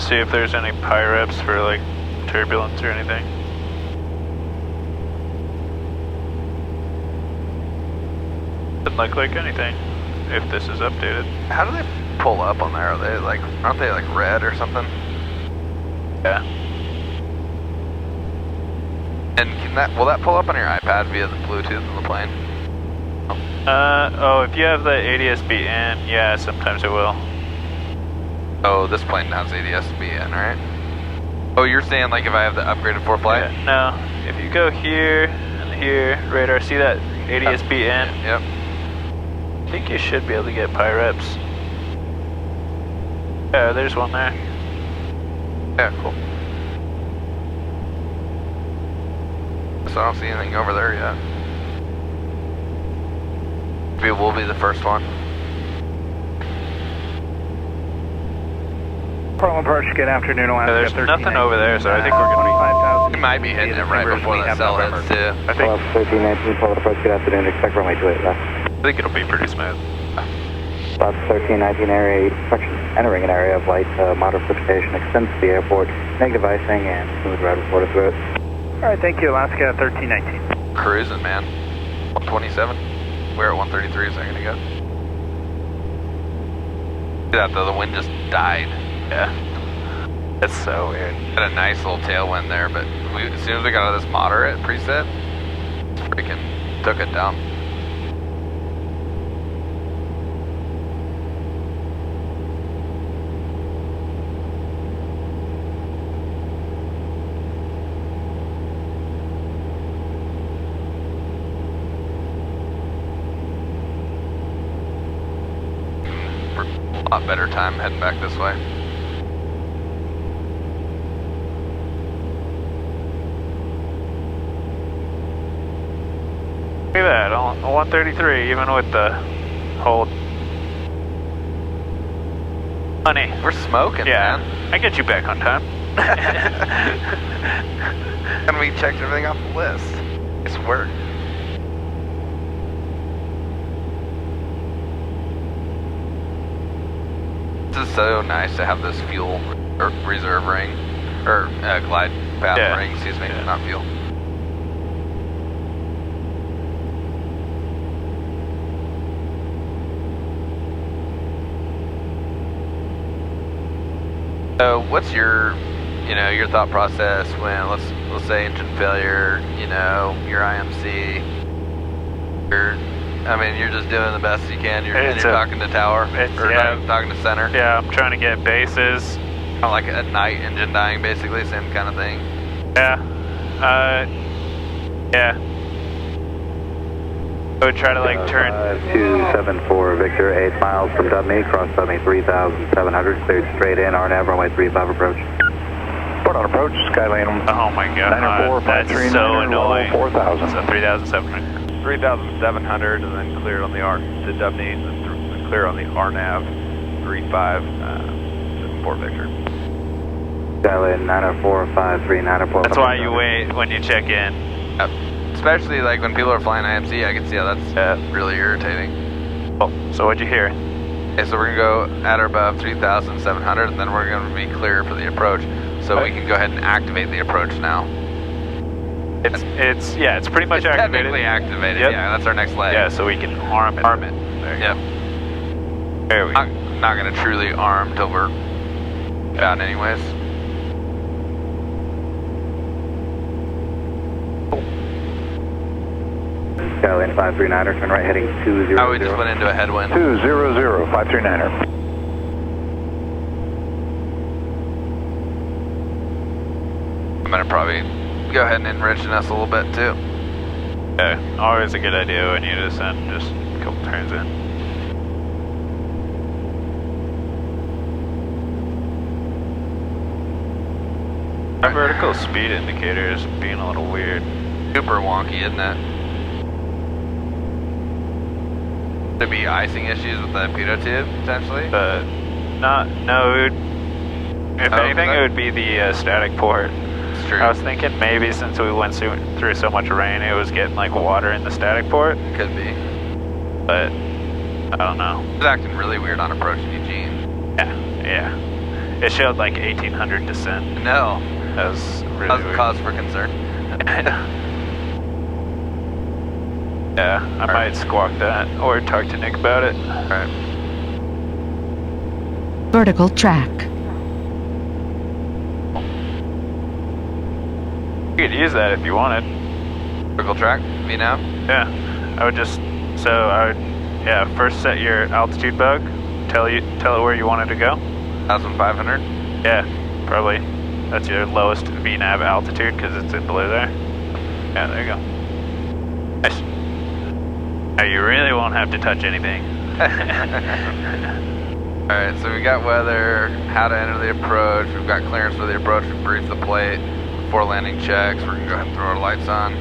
See if there's any pyreps for like turbulence or anything. Doesn't look like anything if this is updated. How do they pull up on there? Are they like, aren't they like red or something? Yeah. And can that, will that pull up on your iPad via the Bluetooth on the plane? Oh, if you have the ADS-B in, yeah, sometimes it will. Oh, this plane has ADS-B in, right? Oh, you're saying like if I have the upgraded 4 flight? Yeah, no, if you go here and here, radar, see that ADS-B in? Yep. I think you should be able to get PIREPs. Yeah, there's one there. Yeah, cool. So I don't see anything over there yet. Maybe we'll be the first one. Portland approach, good afternoon, Alaska. There's nothing over there, so I think we're going to be... We might be hitting it right before that cell hits too. I think... 1319, Portland approach, good afternoon, expect runway 28 left. I think it'll be pretty smooth. About 1319 area, entering an area of light moderate precipitation, extends to the airport, negative icing, and smooth ride reported through it. Alright, thank you, Alaska 1319. Cruising, man. 127. We're at 133 a second ago. See that though, the wind just died. Yeah. That's so weird. Had a nice little tailwind there, but as soon as we got out of this moderate preset, freaking took it down. A lot better time heading back this way. Look at that, on 133, even with the hold. Honey. We're smoking, yeah, man. I get you back on time. And we checked everything off the list. It's work. This is so nice to have this fuel reserve ring, or glide path ring, excuse me, not fuel. So what's your thought process when let's say engine failure, your IMC, you're just doing the best you can. You're talking to tower, talking to center. Yeah, I'm trying to get bases. Kind of like at night, engine dying, basically, same kind of thing. Yeah. Yeah. I would try to turn. 274 Victor, 8 miles from Dubney, cross Dubney 3,700, cleared straight in, RNAV, runway 35 approach. Port on approach, Skylane. Oh my god, that's so annoying. 4,000. So 3,700. 3,700 and then cleared on the to Dubney, and then clear on the RNAV 3574 Victor. Skylane 904-539. That's why you wait when you check in. Yep. Especially like when people are flying IMC, I can see how that's really irritating. Oh, so what'd you hear? Okay, so we're gonna go at or above 3,700, and then we're gonna be clear for the approach. So we can go ahead and activate the approach now. It's pretty much activated. Technically activated. Yep. Yeah, that's our next leg. Yeah, so we can arm it. Arm it. There you go. There we go. Not gonna truly arm till we're down anyways. Skylane 539er, turn right heading 200. Oh, we just went into a headwind. 200, 539er. I'm gonna probably go ahead and enrich us a little bit too. Yeah, always a good idea when you descend just a couple turns in. My vertical speed indicator is being a little weird. Super wonky, isn't it? There be icing issues with the pitot tube, potentially? If anything, it would be the static port. It's true. I was thinking maybe since we went through so much rain, it was getting water in the static port. Could be. But, I don't know. It's acting really weird on approach to Eugene. Yeah. It showed 1,800 descent. No. That was really weird. Cause for concern. Yeah, I might squawk that or talk to Nick about it. Alright. Vertical track. You could use that if you wanted. Vertical track, me now? Yeah, I would first set your altitude bug, tell it where you want it to go. 1,500? Yeah, probably. That's your lowest VNAV altitude because it's in blue there. Yeah, there you go. Nice. Now you really won't have to touch anything. Alright, so we got weather, how to enter the approach, we've got clearance for the approach, we've briefed the plate, before landing checks, we're going to go ahead and throw our lights on.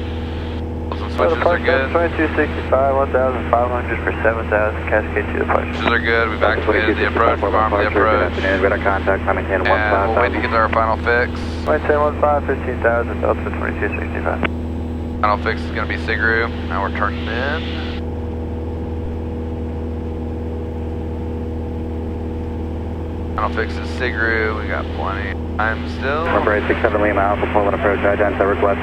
Some switches are good. 2265, 1,500 for 7,000, cascade to the approach. Switches are good, we've activated the approach, we've armed the approach. We got contact on And we'll wait to get to our final fix. 2215, 15,000, Delta 2265. Final fix is going to be Sigru, now we're turning in. Final fix is Sigru, we got plenty of time still. Number 867 Lima Alpha, Poland approach, identify request.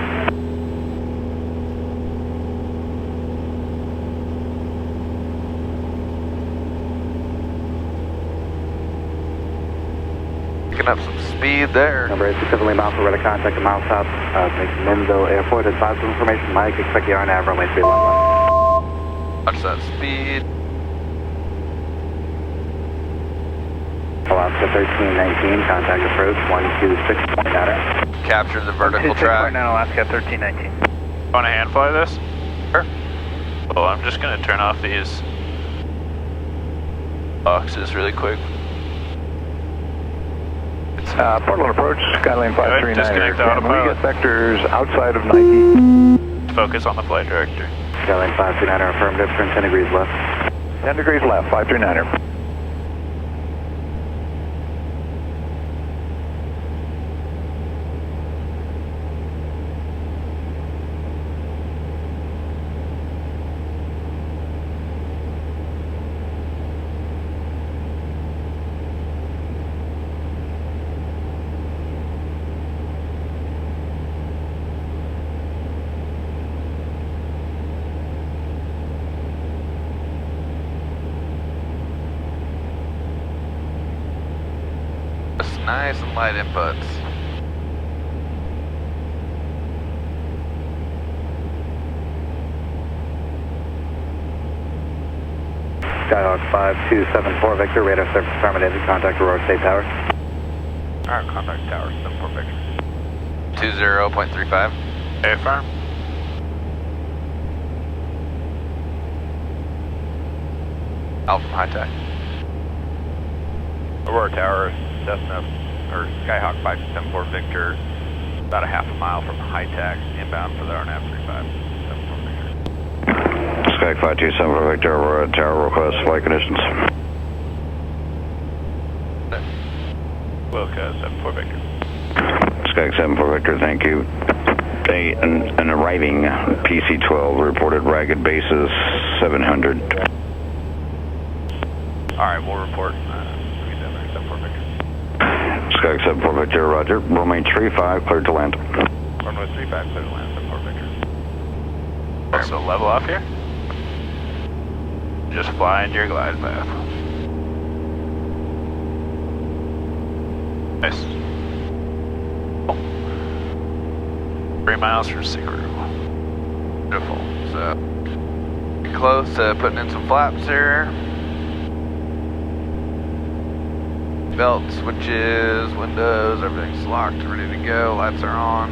Picking up some speed there. Number 867 Lima Alpha, ready to contact a mile south, Minzo Airport. Advise information, Mike, expect the RNAV runway 311. Watch that speed. Alaska 1319, contact approach 126.9. Capture the vertical track. 126.9 Alaska 1319. Want to hand fly this? Sure. Well, I'm just going to turn off these boxes really quick. Portland approach, Skyline 539. Disconnect the Can we autopilot. get vectors outside of 90? Focus on the flight director. Skyline 539, affirmative, turn 10 degrees left. 10 degrees left, 539er. Just nice and light inputs. Skyhawk 5274 Victor, radar service terminated, contact Aurora State Tower. Alright, contact tower, 74 Victor. 20.35. AFR. Alpha from high tech. Aurora Tower, Cessna, or Skyhawk 574 Victor, about a half a mile from high tax, inbound for the RNAV 35. 74 Victor. Skyhawk 5274 Victor, Aurora Tower, request flight conditions. Wilka 74 Victor. Skyhawk 74 Victor, thank you. An arriving PC-12 reported ragged basis 700. Alright, we'll report 74 Victor. Skyhawk 74 Victor, roger. Runway 35, cleared to land. Runway 35, clear to land, 74 Victor. Also level off here. Just fly into your glide path. Nice. 3 miles from Sigru. Beautiful. So, get close to putting in some flaps here. Belt, switches, windows, everything's locked, ready to go. Lights are on.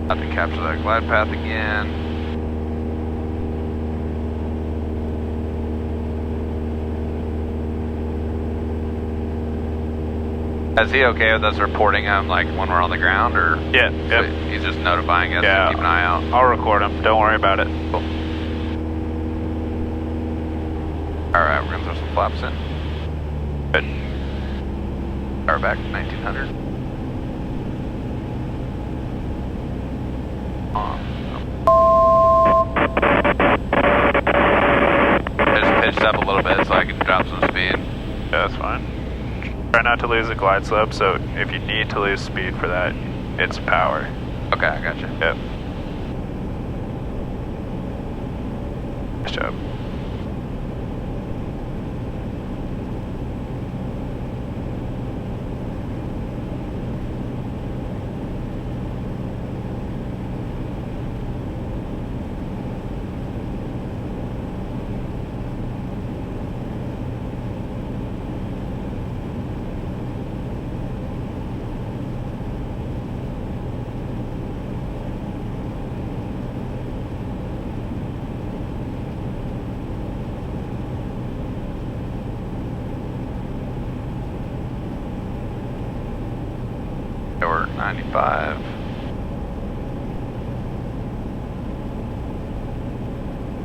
About to capture that glide path again. Is he okay with us reporting him like when we're on the ground, or? Yeah, So he's just notifying us to keep an eye out. I'll record him. Don't worry about it. Cool. Alright, we're gonna throw some flaps in. Good. Power back to 1900. I just pitched up a little bit so I can drop some speed. Yeah, that's fine. Try not to lose the glide slope, so if you need to lose speed for that, it's power. Okay, I gotcha. Yep. Nice job.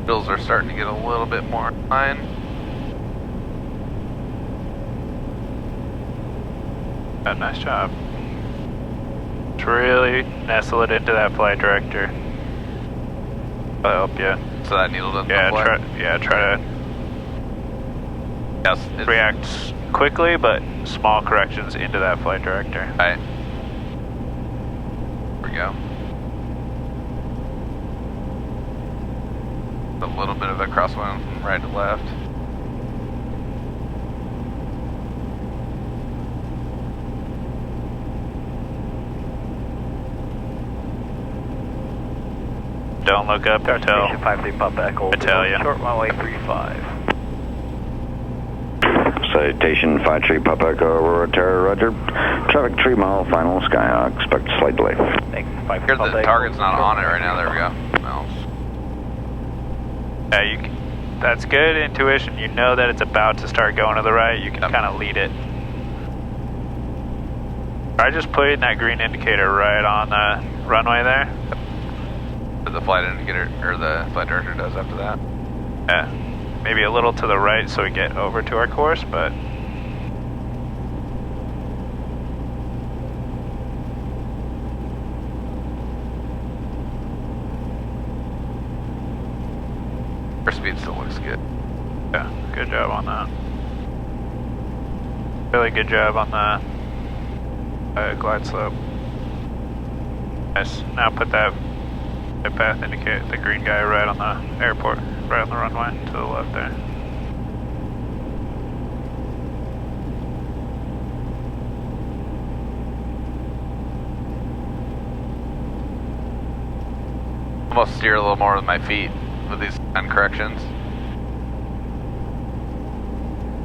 Bills are starting to get a little bit more in line. Nice job. Just really nestle it into that flight director. That'll help you. So that needle doesn't try to react quickly, but small corrections into that flight director. Alright. Here we go. A little bit of a crosswind from right to left. Don't look up until I tell you. Short runway 35. Citation 53 Papa Echo Aurora Terra, roger. Traffic 3 mile, final Skyhawk, expect a slight delay. Thanks, Here the target's not on it right now, there we go. No. Yeah, that's good intuition. You know that it's about to start going to the right. You can kind of lead it. Try just putting that green indicator right on the runway there. The flight indicator, or the flight director does after that. Yeah, maybe a little to the right so we get over to our course, but our speed still looks good. Yeah, good job on that. Really good job on the glide slope. Nice. Now put that path indicator, the green guy right on the airport, right on the runway to the left there. Almost steer a little more with my feet with these end corrections.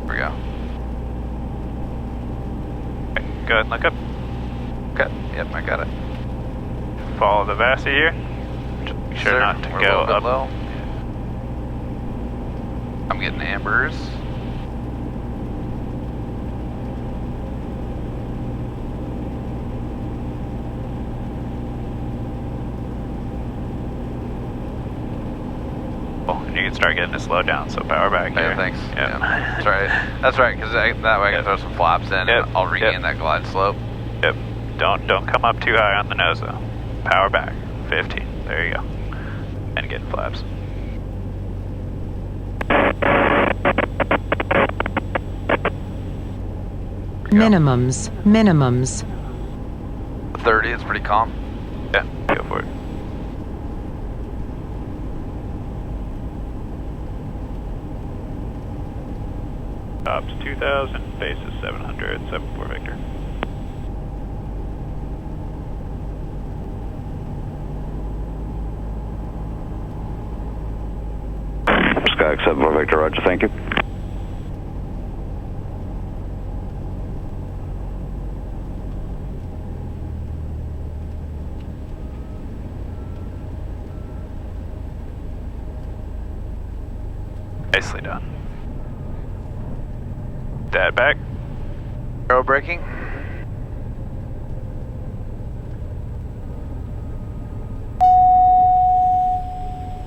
Here we go. Okay, go ahead and look up. Okay, yep, I got it. Follow the VASI here. Be sure not to go up. Low. I'm getting ambers. Oh, and you can start getting to slow down, so power back here. Yeah, thanks. Yep. Yeah, that's right. That's right, because that way I can throw some flaps in and I'll regain that glide slope. Yep. Don't come up too high on the nose though. Power back. 15. There you go. And get flaps. Minimums. 30, it's pretty calm. Yeah, go for it. Tops 2,000, base is 700, 74 Victor. Skyhawk 74 Victor, roger, thank you. Nicely done. Dad back. Aero braking.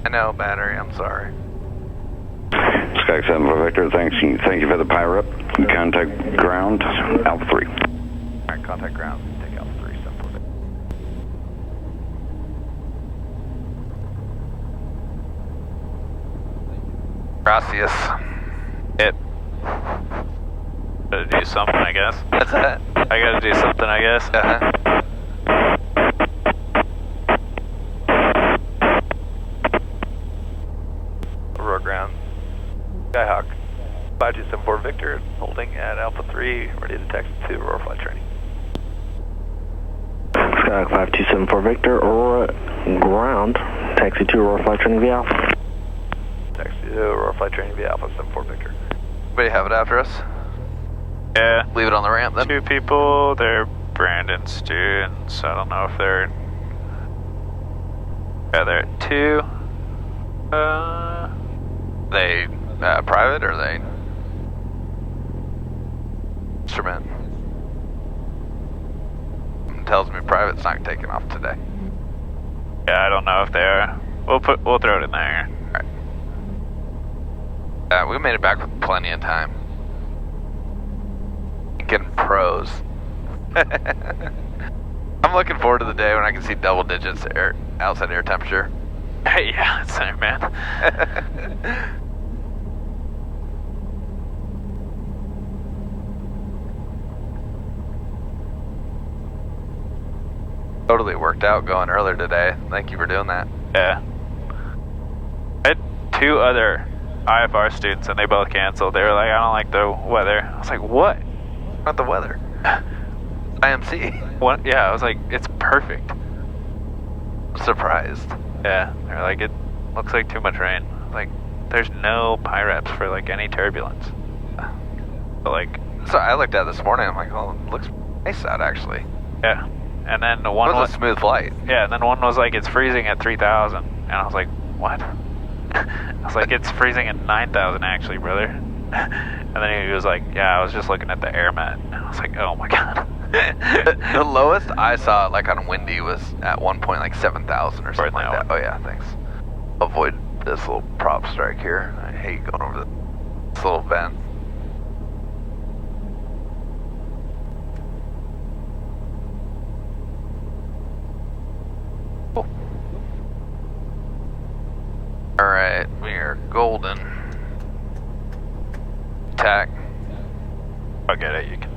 I know, battery, I'm sorry. Skyhawk 74 Victor, thank you for the power up. Contact ground, Alpha 3. Alright, contact ground, take Alpha 3, 74 Victor. Gracias. Hit. Gotta do something, I guess. That's it. I gotta do something, I guess. Aurora ground. Skyhawk 5274 Victor, holding at Alpha 3, ready to taxi to Aurora flight training. Skyhawk 5274 Victor, Aurora ground, taxi to Aurora flight training via Alpha. Taxi to Aurora flight training via Alpha 74 Victor. Anybody have it after us? Yeah. Leave it on the ramp then. 2 people, they're Brandon students. I don't know if they're... Yeah, they're at 2. They private or they instrument? Tells me private's not taking off today. Yeah, I don't know if they are. We'll throw it in there. Alright. We made it back with plenty of time. Getting pros. I'm looking forward to the day when I can see double digits outside air temperature. Yeah, that's it, man. Totally worked out going earlier today. Thank you for doing that. Yeah. I had 2 other IFR students and they both canceled. They were like, I don't like the weather. I was like, what? Not the weather. IMC. What? Yeah, I was like, it's perfect. I'm surprised. Yeah, they're like, it looks like too much rain. Like, there's no PIREPs for like any turbulence. But like, so I looked at it this morning. I'm like, oh, it looks nice out actually. Yeah, and then the one was a smooth flight. Yeah, and then one was like, it's freezing at 3,000, and I was like, what? I was like, it's freezing at 9,000 actually, brother. And then he was like, yeah, I was just looking at the air mat. And I was like, oh my god. The lowest I saw, like on windy, was at one point like 7,000 or something like that. Oh yeah, thanks. Avoid this little prop strike here. I hate going over this little vent. Oh. All right, we are golden. Tack. I'll get it. You can